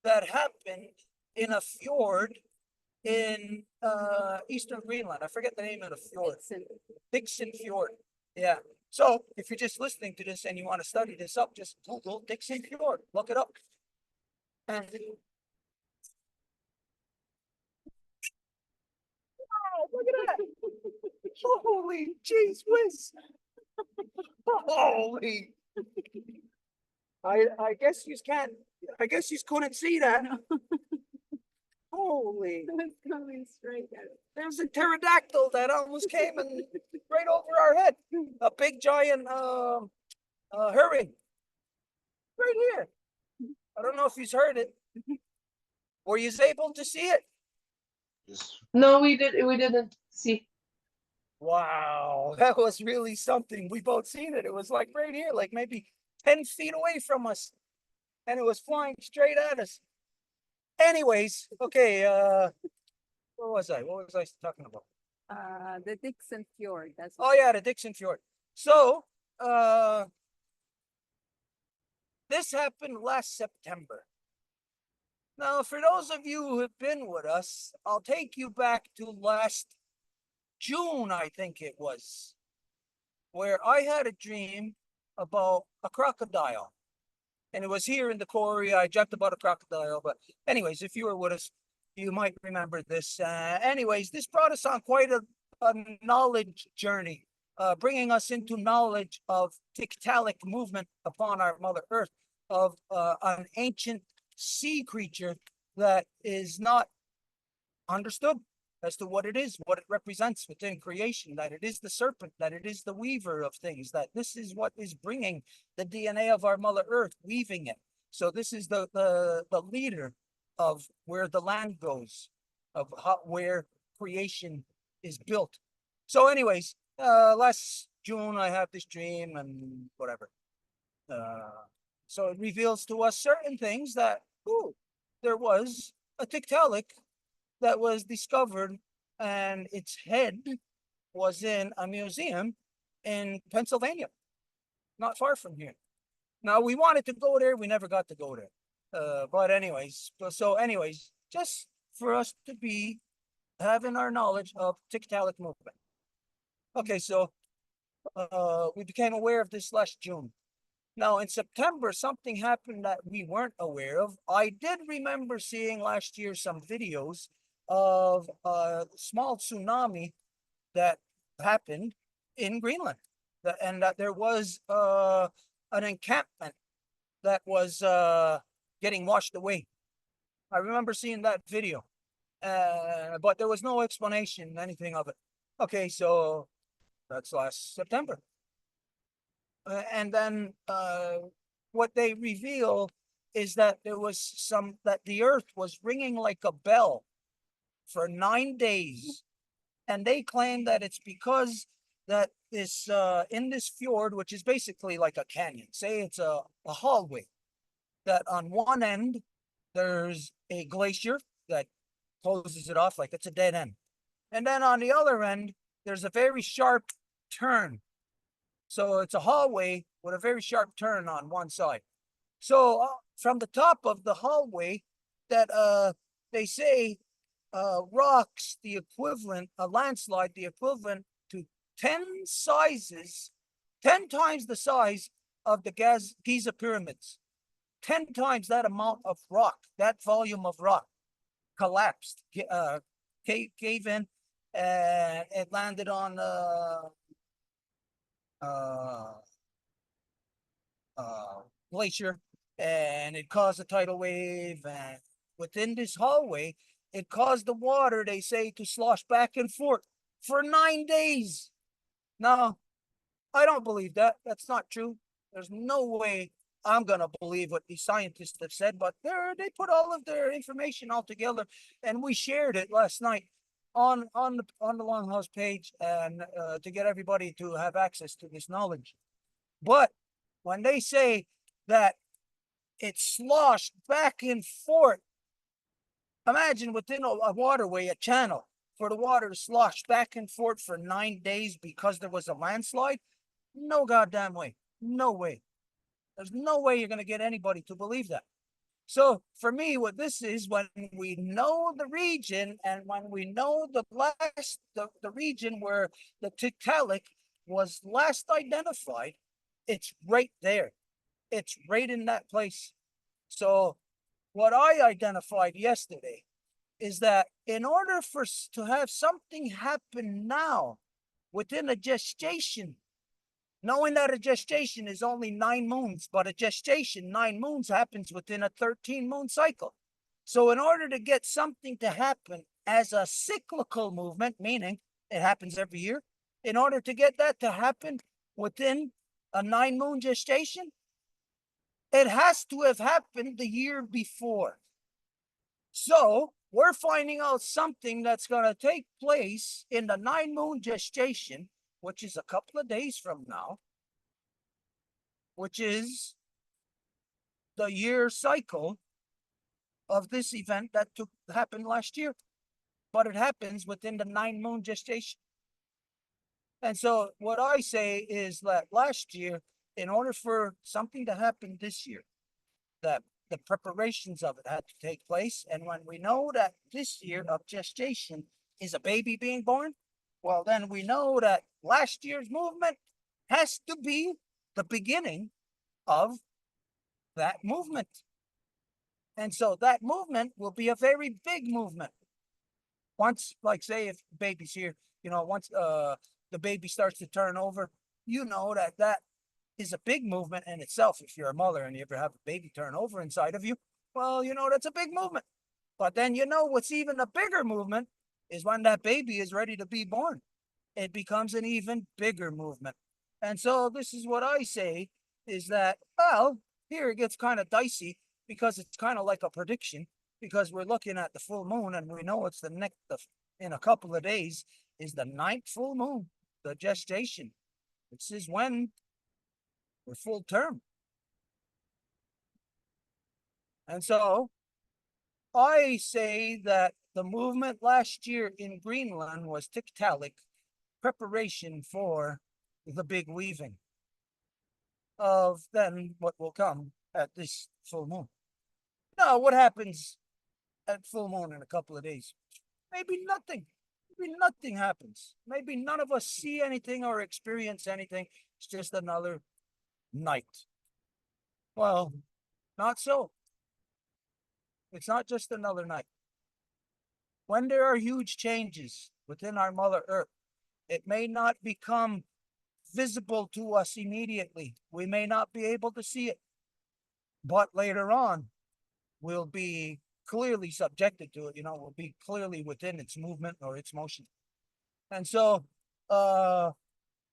that happened in a fjord in eastern Greenland. I forget the name of the fjord. Dixon Fjord. Yeah. So if you're just listening to this and you want to study this up, just Google Dixon Fjord. Look it up. And wow, look at that. Holy jeez whiz. Holy. I guess you can't. I guess you couldn't see that. Holy. It's coming straight at it. There's a pterodactyl that almost came and right over our head. A big giant herring. Right here. I don't know if he's heard it. Were you able to see it? No, we didn't see. Wow, that was really something. We both seen it. It was like right here, like maybe 10 feet away from us. And it was flying straight at us. Anyways, okay, where was I? What was I talking about? The Dixon Fjord. That's Oh yeah, the Dixon Fjord. So This happened last September. Now, for those of you who have been with us, I'll take you back to last June, I think it was, where I had a dream about a crocodile. And it was here in the quarry. I dreamt about a crocodile. But anyways, if you were with us, you might remember this. Anyways, this brought us on quite a knowledge journey, bringing us into knowledge of tiktaalik movement upon our Mother Earth, of an ancient sea creature that is not understood as to what it is, what it represents within creation, that it is the serpent, that it is the weaver of things, that this is what is bringing the DNA of our Mother Earth, weaving it. So this is the leader of where the land goes, of where creation is built. So anyways, last June, I had this dream and whatever. So it reveals to us certain things that, there was a tiktaalik that was discovered, and its head was in a museum in Pennsylvania, not far from here. Now, we wanted to go there. We never got to go there. But anyways, just for us to be having our knowledge of tiktaalik movement. Okay, so we became aware of this last June. Now, in September, something happened that we weren't aware of. I did remember seeing last year some videos of a small tsunami that happened in Greenland, and that there was an encampment that was getting washed away. I remember seeing that video, but there was no explanation, anything of it. Okay, so that's last September. And then what they reveal is that there was that the earth was ringing like a bell for 9 days. And they claim that it's because that this in this fjord, which is basically like a canyon, say it's a hallway, that on one end there's a glacier that closes it off like it's a dead end. And then on the other end, there's a very sharp turn. So it's a hallway with a very sharp turn on one side. So from the top of the hallway, that they say rocks the equivalent, a landslide, the equivalent to 10 times the size of the Giza pyramids. 10 times that amount of rock, that volume of rock collapsed, cave in, and it landed on glacier, and it caused a tidal wave, and within this hallway, it caused the water, they say, to slosh back and forth for 9 days. Now, I don't believe that. That's not true. There's no way I'm gonna believe what these scientists have said, but they put all of their information all together, and we shared it last night on the Longhouse page, and to get everybody to have access to this knowledge. But when they say that it sloshed back and forth, imagine within a waterway, a channel, for the water to slosh back and forth for 9 days because there was a landslide. No goddamn way. No way. There's no way you're going to get anybody to believe that. So for me, what this is, when we know the region, and when we know the region where the tiktaalik was last identified, it's right there. It's right in that place. So what I identified yesterday is that in order to have something happen now within a gestation, knowing that a gestation is only 9 moons, but a gestation, 9 moons, happens within a 13-moon cycle. So in order to get something to happen as a cyclical movement, meaning it happens every year, in order to get that to happen within a 9-moon gestation, it has to have happened the year before. So we're finding out something that's going to take place in the 9-moon gestation, which is a couple of days from now, which is the year cycle of this event that happened last year. But it happens within the 9-moon gestation. And so what I say is that last year, in order for something to happen this year, the preparations of it had to take place. And when we know that this year of gestation is a baby being born, well, then we know that last year's movement has to be the beginning of that movement. And so that movement will be a very big movement. Once, like say if baby's here, once the baby starts to turn over, that is a big movement in itself. If you're a mother and you ever have a baby turn over inside of you, well, that's a big movement. But then what's even a bigger movement is when that baby is ready to be born. It becomes an even bigger movement. And so this is what I say is that, well, here it gets kind of dicey because it's kind of like a prediction, because we're looking at the full moon and we know it's in a couple of days is the 9th full moon, the gestation. This is when we're full term. And so I say that the movement last year in Greenland was Tiktaalik, preparation for the big weaving of then what will come at this full moon. Now, what happens at full moon in a couple of days? Maybe nothing. Maybe nothing happens. Maybe none of us see anything or experience anything. It's just another night. Well, not so. It's not just another night. When there are huge changes within our Mother Earth, it may not become visible to us immediately. We may not be able to see it. But later on, we'll be clearly subjected to it. We'll be clearly within its movement or its motion. And so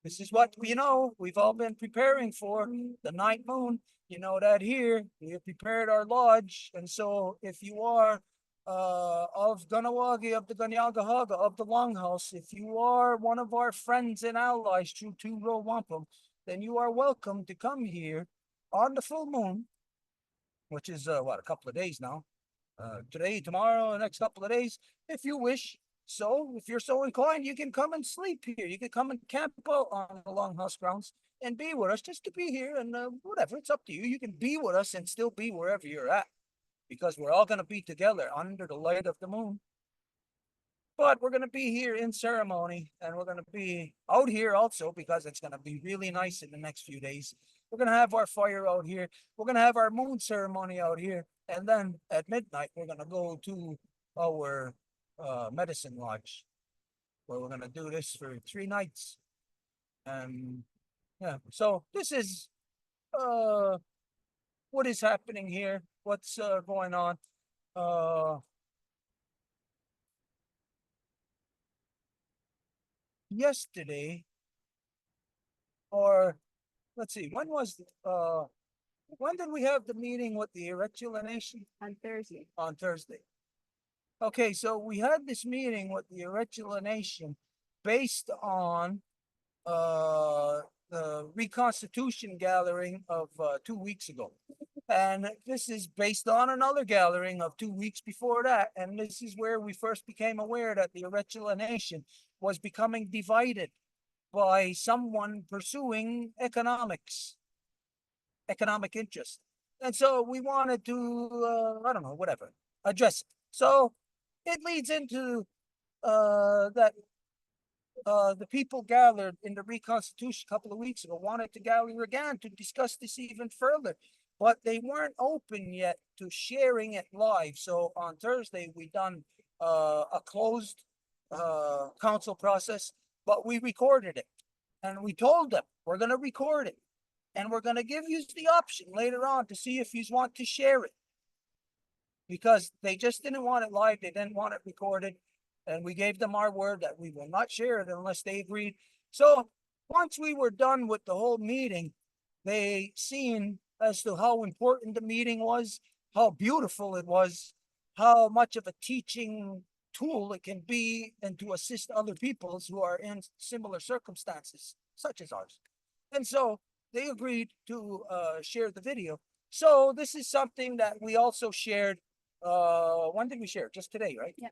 this is what we've all been preparing for, the night moon. That here we have prepared our lodge. And so if you are of Ganawagi, of the Ganyagahaga, of the Longhouse, if you are one of our friends and allies through Two-Row Wampum, then you are welcome to come here on the full moon, which is a couple of days now. Today, tomorrow, the next couple of days, if you wish. So if you're so inclined, you can come and sleep here. You can come and camp out on the Longhouse grounds and be with us, just to be here, and whatever, it's up to you. You can be with us and still be wherever you're at, because we're all going to be together under the light of the moon. But we're going to be here in ceremony, and we're going to be out here also because it's going to be really nice in the next few days. We're going to have our fire out here. We're going to have our moon ceremony out here. And then at midnight, we're going to go to our medicine lodge, where we're going to do this for 3 nights. And yeah, so this is what is happening here, what's going on. Yesterday, or let's see, when did we have the meeting with the Erectula Nation? On Thursday. On Thursday. Okay, so we had this meeting with the Erectula Nation based on the reconstitution gathering of 2 weeks ago. And this is based on another gathering of 2 weeks before that. And this is where we first became aware that the Erectula Nation was becoming divided by someone pursuing economic interest. And so we wanted to, address it. So it leads into that the people gathered in the reconstitution a couple of weeks ago wanted to gather again to discuss this even further, but they weren't open yet to sharing it live. So on Thursday, we done a closed council process, but we recorded it, and we told them we're going to record it, and we're going to give you the option later on to see if you want to share it, because they just didn't want it live. They didn't want it recorded. And we gave them our word that we will not share it unless they agreed. So once we were done with the whole meeting, they seen as to how important the meeting was, how beautiful it was, how much of a teaching tool it can be, and to assist other peoples who are in similar circumstances, such as ours. And so they agreed to share the video. So this is something that we also shared. When did we share? Just today, right? Yeah.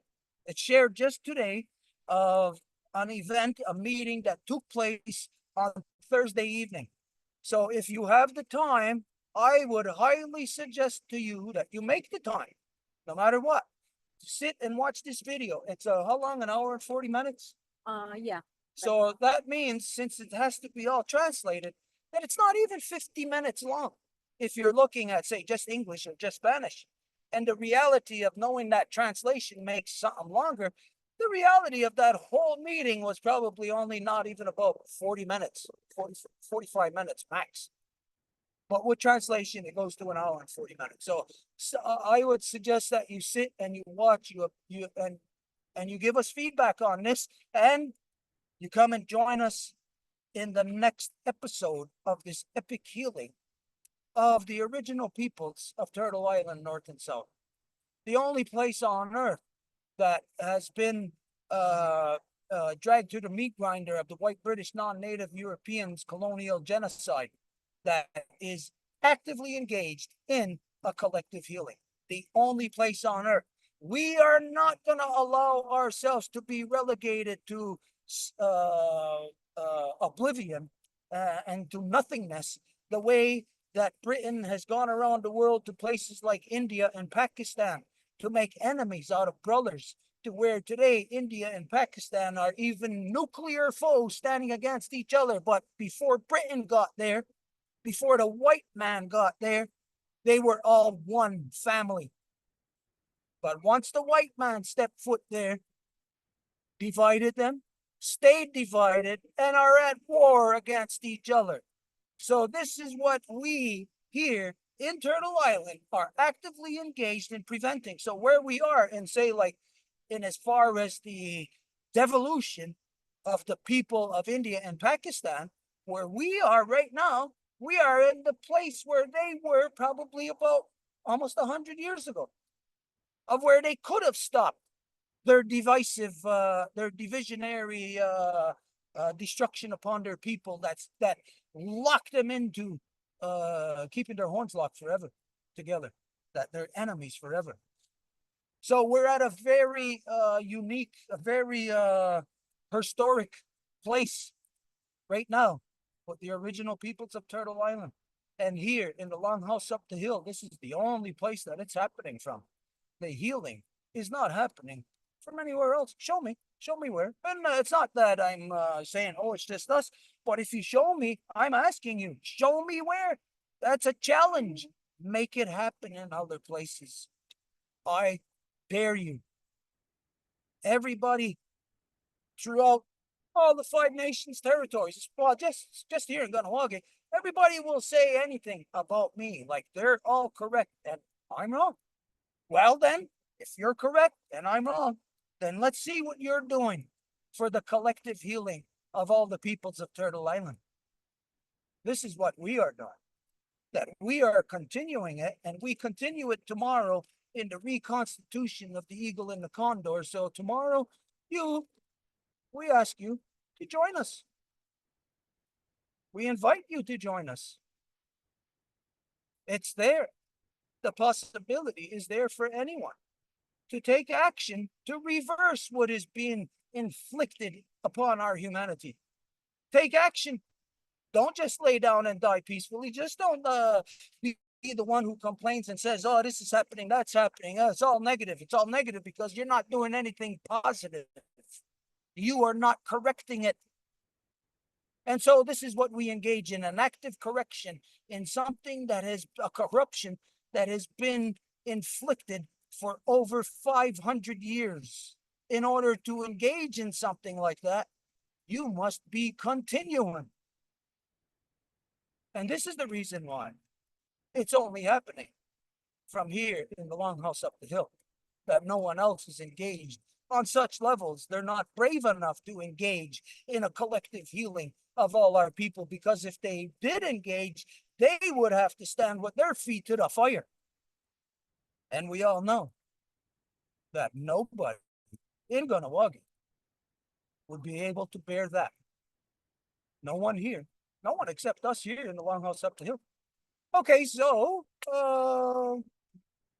It's shared just today of an event, a meeting that took place on Thursday evening. So if you have the time I would highly suggest to you that you make the time, no matter what, to sit and watch this video. It's how long? An hour and 40 minutes? Yeah. So that means, since it has to be all translated, that it's not even 50 minutes long if you're looking at, say, just English or just Spanish. And the reality of knowing that translation makes something longer, the reality of that whole meeting was probably only not even about 40 minutes, 45 minutes max. But with translation, it goes to an hour and 40 minutes. So I would suggest that you sit and you watch, and you give us feedback on this, and you come and join us in the next episode of this epic healing of the original peoples of Turtle Island, North and South. The only place on Earth that has been dragged to the meat grinder of the white British non-native Europeans colonial genocide that is actively engaged in a collective healing. The only place on Earth. We are not going to allow ourselves to be relegated to oblivion and to nothingness the way that Britain has gone around the world to places like India and Pakistan to make enemies out of brothers, to where today India and Pakistan are even nuclear foes standing against each other. But before Britain got there, before the white man got there, they were all one family. But once the white man stepped foot there, divided them, stayed divided, and are at war against each other. So this is what we here in Turtle Island are actively engaged in preventing. So where we are in, say, like, in as far as the devolution of the people of India and Pakistan, where we are right now, we are in the place where they were probably about almost 100 years ago, of where they could have stopped their divisive, their divisionary destruction upon their people that locked them into keeping their horns locked forever together, that they're enemies forever. So we're at a very unique, a very historic place right now with the original peoples of Turtle Island. And here in the Longhouse up the hill, this is the only place that it's happening from. The healing is not happening from anywhere else. Show me where. And it's not that I'm saying, oh, it's just us. But if you show me, I'm asking you, show me where. That's a challenge. Make it happen in other places. I dare you. Everybody throughout all the 5 nations territories, well, just here in Ganawagi, everybody will say anything about me, like they're all correct and I'm wrong. Well then, if you're correct and I'm wrong, then let's see what you're doing for the collective healing of all the peoples of Turtle Island. This is what we are doing, that we are continuing it, and we continue it tomorrow in the reconstitution of the eagle and the condor. So tomorrow, we ask you to join us. We invite you to join us. It's there. The possibility is there for anyone to take action to reverse what is being inflicted upon our humanity. Take action. Don't just lay down and die peacefully. Just don't be the one who complains and says, oh, this is happening, that's happening. It's all negative. It's all negative because you're not doing anything positive. You are not correcting it. And so this is what we engage in, an active correction in something that has a corruption that has been inflicted for over 500 years. In order to engage in something like that, you must be continuing. And this is the reason why it's only happening from here in the Longhouse up the hill, that no one else is engaged on such levels. They're not brave enough to engage in a collective healing of all our people, because if they did engage, they would have to stand with their feet to the fire. And we all know that nobody in Ganawagi would be able to bear that. No one here, no one except us here in the Longhouse up the hill. Okay, so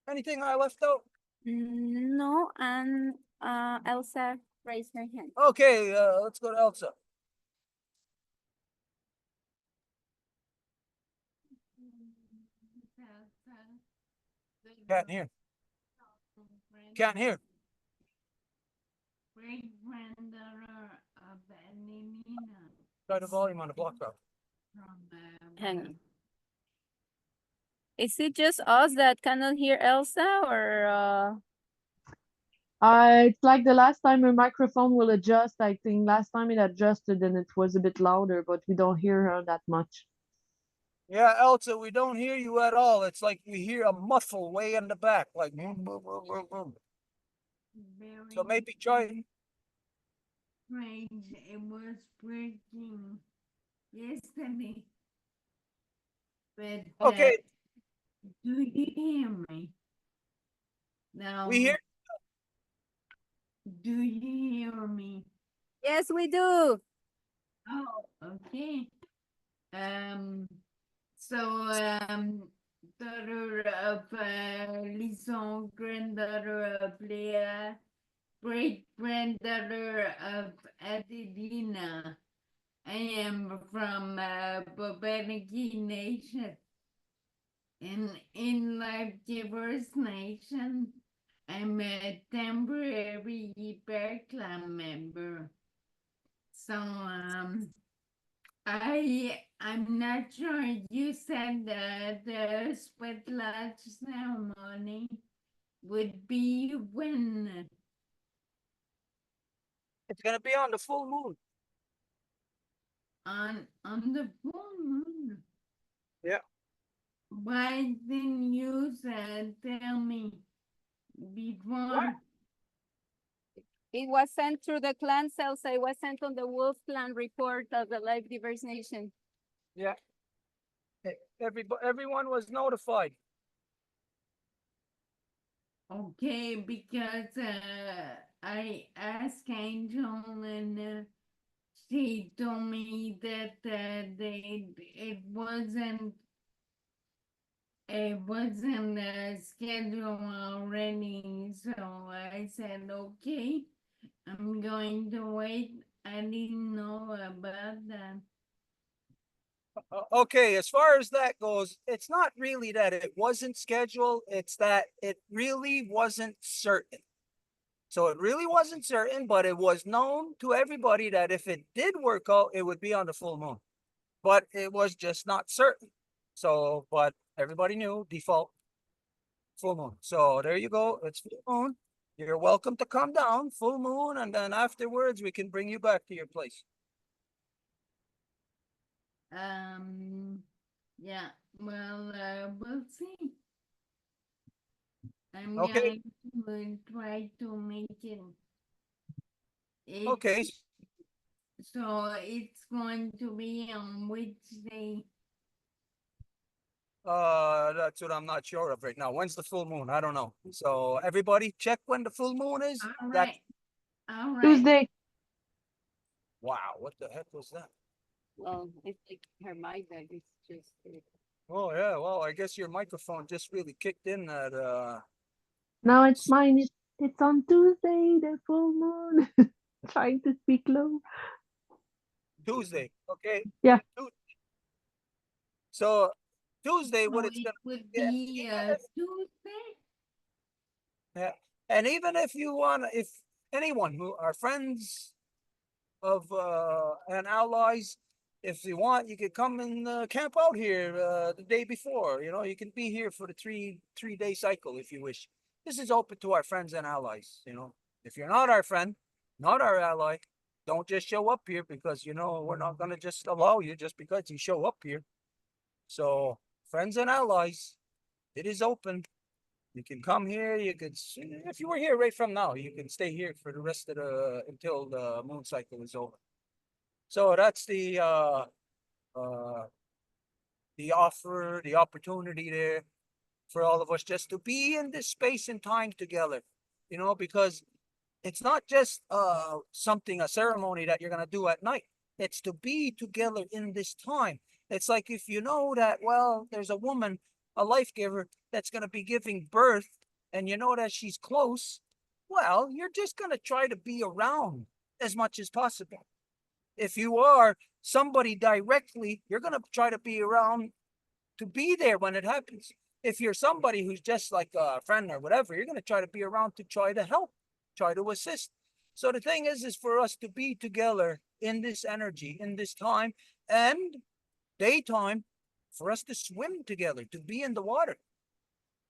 anything I left out? No, and Elsa raised her hand. Okay, let's go to Elsa. Can't hear. Can't hear. Great granddaughter of Nina Try the volume on the block out. from Hang on. Is it just us that cannot hear Elsa, or It's like the last time her microphone will adjust. I think last time it adjusted and it was a bit louder, but we don't hear her that much. Yeah, Elsa, we don't hear you at all. It's like we hear a muffle way in the back, like boom, boom, boom, boom, boom. very So maybe try. strange. It was breaking yesterday. But Okay, do you hear me? No. we hear. Do you hear me? yes, we do. Oh, okay. So daughter of Lison, granddaughter of Leah, great granddaughter of Adelina. I am from Babaniki Nation. In Life Givers Nation, I'm a temporary bear club member. So I'm not sure. You said that the split lodge ceremony would be when It's gonna be on the full moon. on the full moon. Yeah. Why didn't you tell me before? It was sent through the clan cells. It was sent on the Wolf Clan report of the Life Diverse Nation. Yeah. Everyone was notified. Okay, because I asked Angel and she told me that it wasn't scheduled already. So I said, okay, I'm going to wait. I didn't know about that. Okay, as far as that goes, it's not really that it wasn't scheduled, it's that it really wasn't certain. So it really wasn't certain, but it was known to everybody that if it did work out, it would be on the full moon. But it was just not certain. So, but everybody knew default full moon. So there you go. It's full moon. You're welcome to come down, full moon, and then afterwards we can bring you back to your place. Yeah, well, we'll see. I'm Okay. going to try to make it. Okay. So it's going to be on which day? That's what I'm not sure of right now. When's the full moon? I don't know. So everybody check when the full moon is. All That right. All right. Tuesday. wow, what the heck was that? Well, it's like her mic that is just. Oh yeah, well, I guess your microphone just really kicked in that Now it's mine. It's on Tuesday, the full moon. Trying to speak low. Tuesday. Okay. Yeah. So Tuesday, what So it's it gonna would yeah, be even if, Tuesday? yeah. And even if you want, if anyone who are friends of and allies, if you want, you could come and camp out here the day before. You know, you can be here for the three-day cycle if you wish. This is open to our friends and allies. You know, if you're not our friend, not our ally, don't just show up here because you know we're not gonna just allow you just because you show up here. So friends and allies, it is open. You can come here. You could, if you were here right from now, you can stay here for the rest of the until the moon cycle is over. So that's the offer, the opportunity there for all of us just to be in this space and time together. You know, because it's not just something, a ceremony that you're gonna do at night. It's to be together in this time. It's like if you know that, well, there's a woman, a life giver, that's gonna be giving birth, and you know that she's close, well, you're just gonna try to be around as much as possible. If you are somebody directly, you're gonna try to be around to be there when it happens. If you're somebody who's just like a friend or whatever, you're going to try to be around to try to help, try to assist. So the thing is for us to be together in this energy, in this time, and daytime, for us to swim together, to be in the water,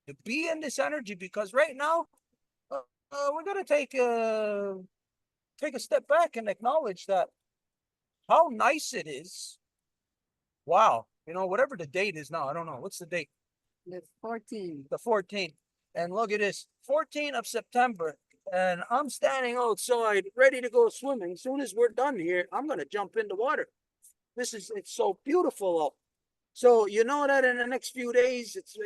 to be in this energy. Because right now, we're going to take a step back and acknowledge that how nice it is. Wow. You know, whatever the date is now, I don't know. What's the date? The 14. The 14th. And look at this, 14th of September. And I'm standing outside ready to go swimming. As soon as we're done here, I'm going to jump in the water. It's so beautiful out. So you know that in the next few days, it's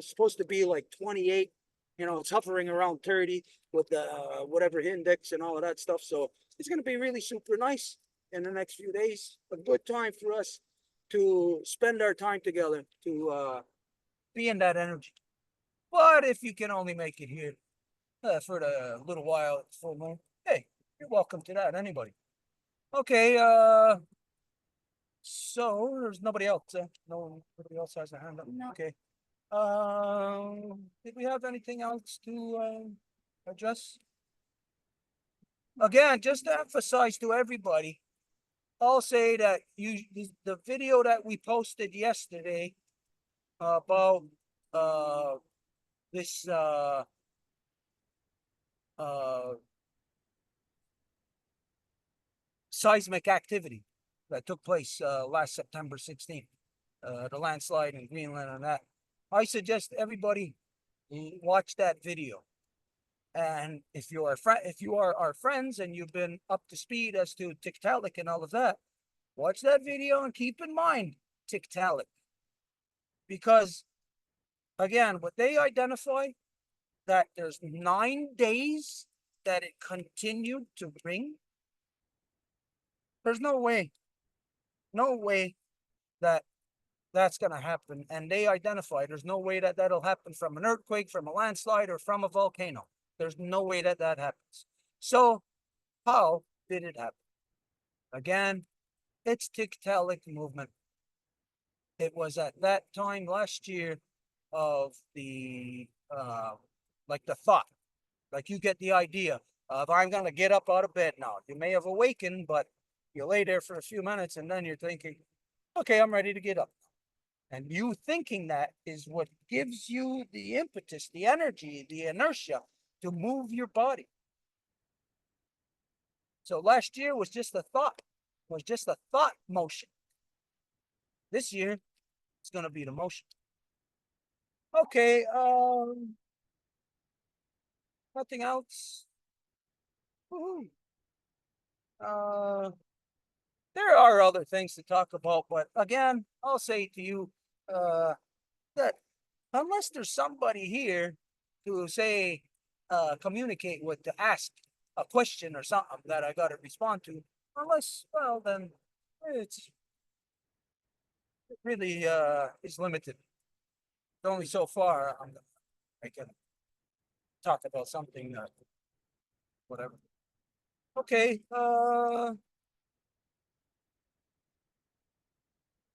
supposed to be like 28. You know, it's hovering around 30 with the whatever index and all of that stuff. So it's going to be really super nice in the next few days. A good time for us to spend our time together, to be in that energy. But if you can only make it here for the little while at full moon, hey, you're welcome to that. Anybody? Okay. So there's nobody else. Nobody else has a hand up. No. Okay. Did we have anything else to address? Again, just to emphasize to everybody, I'll say that the video that we posted yesterday about this seismic activity that took place last September 16th, the landslide in Greenland and that. I suggest everybody watch that video. And if you are our friends and you've been up to speed as to Tiktaalik and all of that, watch that video and keep in mind Tiktaalik. Because again, what they identify, that there's 9 days that it continued to ring. There's no way that that's going to happen. And they identify there's no way that that'll happen from an earthquake, from a landslide, or from a volcano. There's no way that happens. So how did it happen? Again, it's Tiktaalik movement. It was at that time last year of the like the thought, like you get the idea of I'm going to get up out of bed now. You may have awakened, but you lay there for a few minutes and then you're thinking, okay, I'm ready to get up. And you thinking that is what gives you the impetus, the energy, the inertia to move your body. So last year was just a thought, motion. This year, it's going to be the motion. Okay, nothing else. Woohoo. There are other things to talk about, but again, I'll say to you that unless there's somebody here to say, communicate with, to ask a question or something that I got to respond to, unless, well, then it really is limited. It's only so far I can talk about something, whatever. Okay,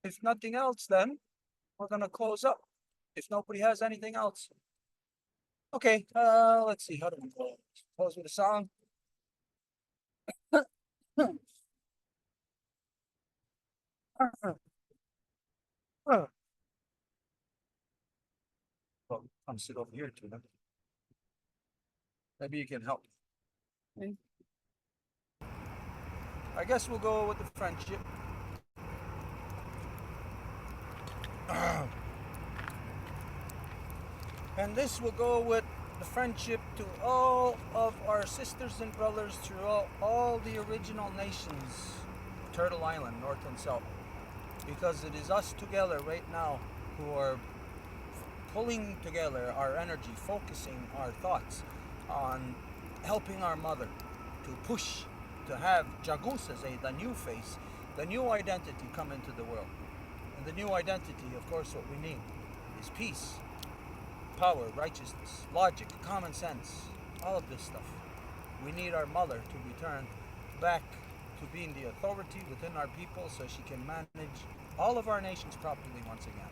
if nothing else, then we're gonna close up. If nobody has anything else. Okay, let's see, how do we close? Close with a song. Well, come sit over here too then. Maybe you can help. I guess we'll go with the friendship. And this will go with the friendship to all of our sisters and brothers throughout all the original nations, Turtle Island, North and South. Because it is us together right now who are pulling together our energy, focusing our thoughts on helping our mother to push, to have Jagusa, the new face, the new identity come into the world. And the new identity, of course, what we need is peace, power, righteousness, logic, common sense, all of this stuff. We need our mother to return back to being the authority within our people so she can manage all of our nations properly once again.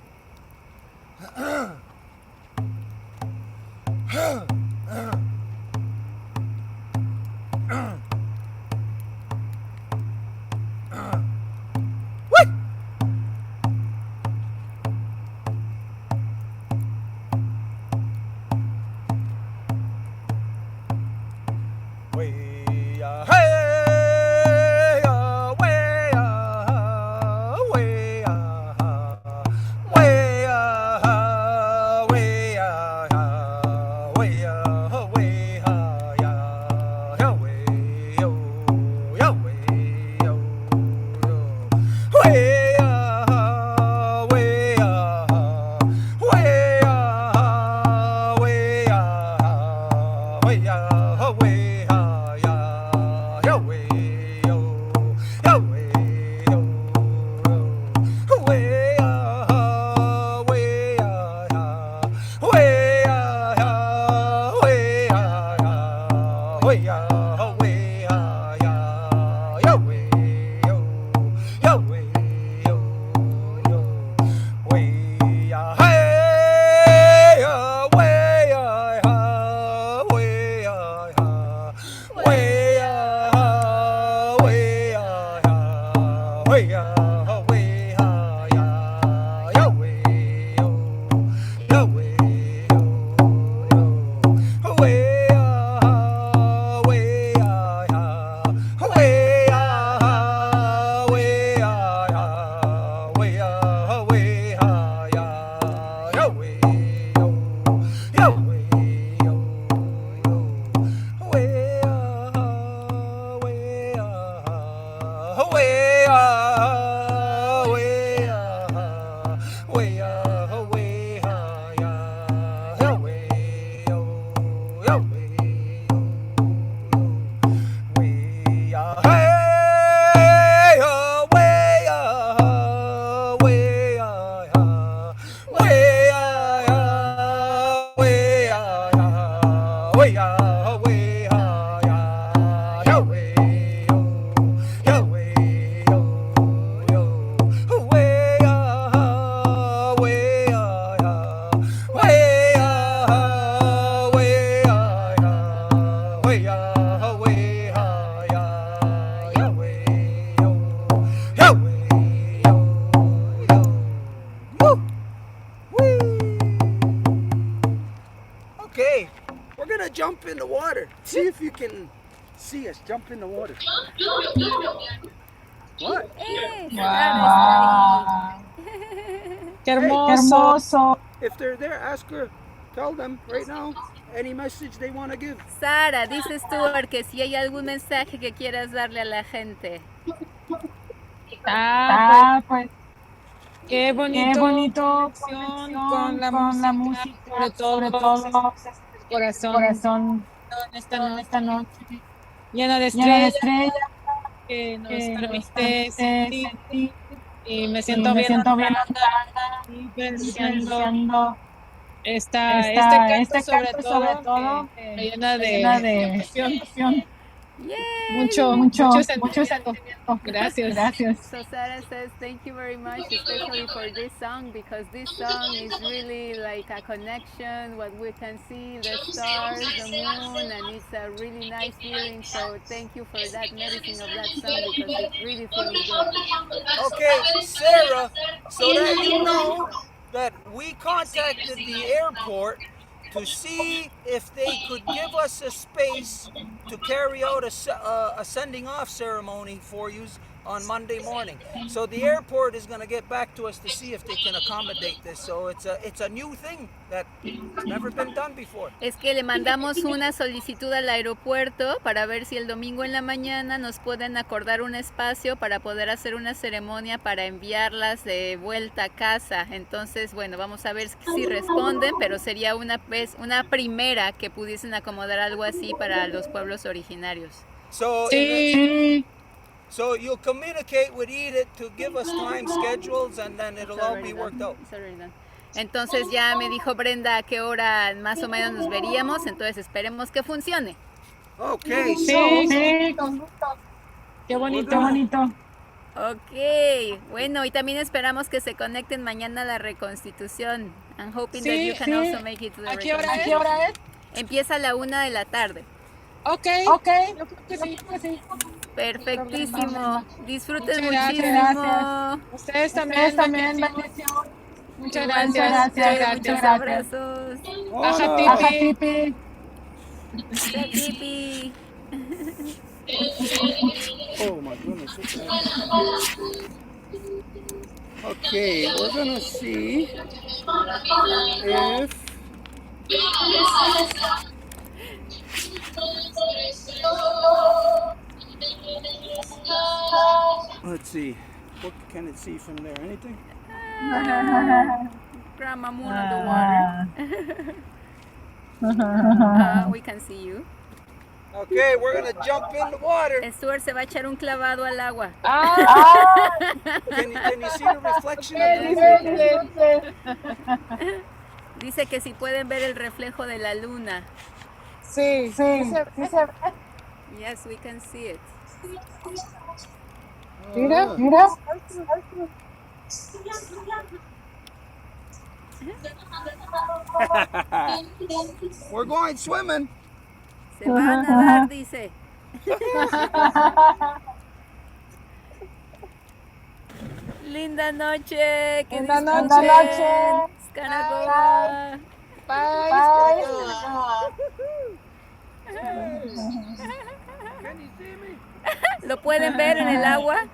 Okay, we're gonna jump in the water. See if you can see us jump in the water. What? Sara ¡Qué hermoso! If they're there, ask her. Tell them right now any message they want to give. Sara, dice Stuart que si hay algún mensaje que quieras darle a la gente. Pues qué bonito con la música, sobre todo el corazón esta noche llena de estrellas que nos permite sentir y me siento bien y pensando este canto sobre todo me llena de emoción. Mucho sentimiento. Gracias. So Sarah says thank you very much, especially for this song, because this song is really like a connection, what we can see, the stars, the moon, and it's a really nice feeling. So thank you for that medicine of that song, because it really feels good. Okay, Sarah, so that you know that we contacted the airport to see if they could give us a space to carry out a sending off ceremony for you on Monday morning. So the airport is going to get back to us to see if they can accommodate this. So it's a new thing that never been done before. Es que le mandamos una solicitud al aeropuerto para ver si el domingo en la mañana nos pueden acordar un espacio para poder hacer una ceremonia para enviarlas de vuelta a casa. Entonces, bueno, vamos a ver si responden, pero sería una primera que pudiesen acomodar algo así para los pueblos originarios. So So you'll communicate with Edith to give us time schedules and then it'll all be worked out. Entonces ya me dijo Brenda a qué hora más o menos nos veríamos, entonces esperemos que funcione. Okay, sí. Qué bonito. Ok, bueno, y también esperamos que se conecten mañana a la reconstitución. I'm hoping that you can also make it to the ¿A qué hora reconocimiento. Empieza a la 1 de la tarde. Ok, yo creo que sí. Perfectísimo. Disfruten Muchas muchísimo. gracias. Ustedes también, bendición. Muchas Igualmente, gracias. muchos abrazos. Aja tipi. Tipi. Oh my goodness. Okay, we're gonna see if let's see. What can it see from there? Anything? Grandma Moon on the water. We can see you. Okay, we're gonna jump in the water. Stuart se va a echar un clavado al agua. Can you see the reflection of the Dice que si pueden ver el reflejo de la luna. Sí. Yes, we can see it. Mira. We're going swimming. Se va a nadar, dice. Linda noche. Que disfruten. Skanagoa. Bye. Can you see me? ¿Lo pueden ver en el agua?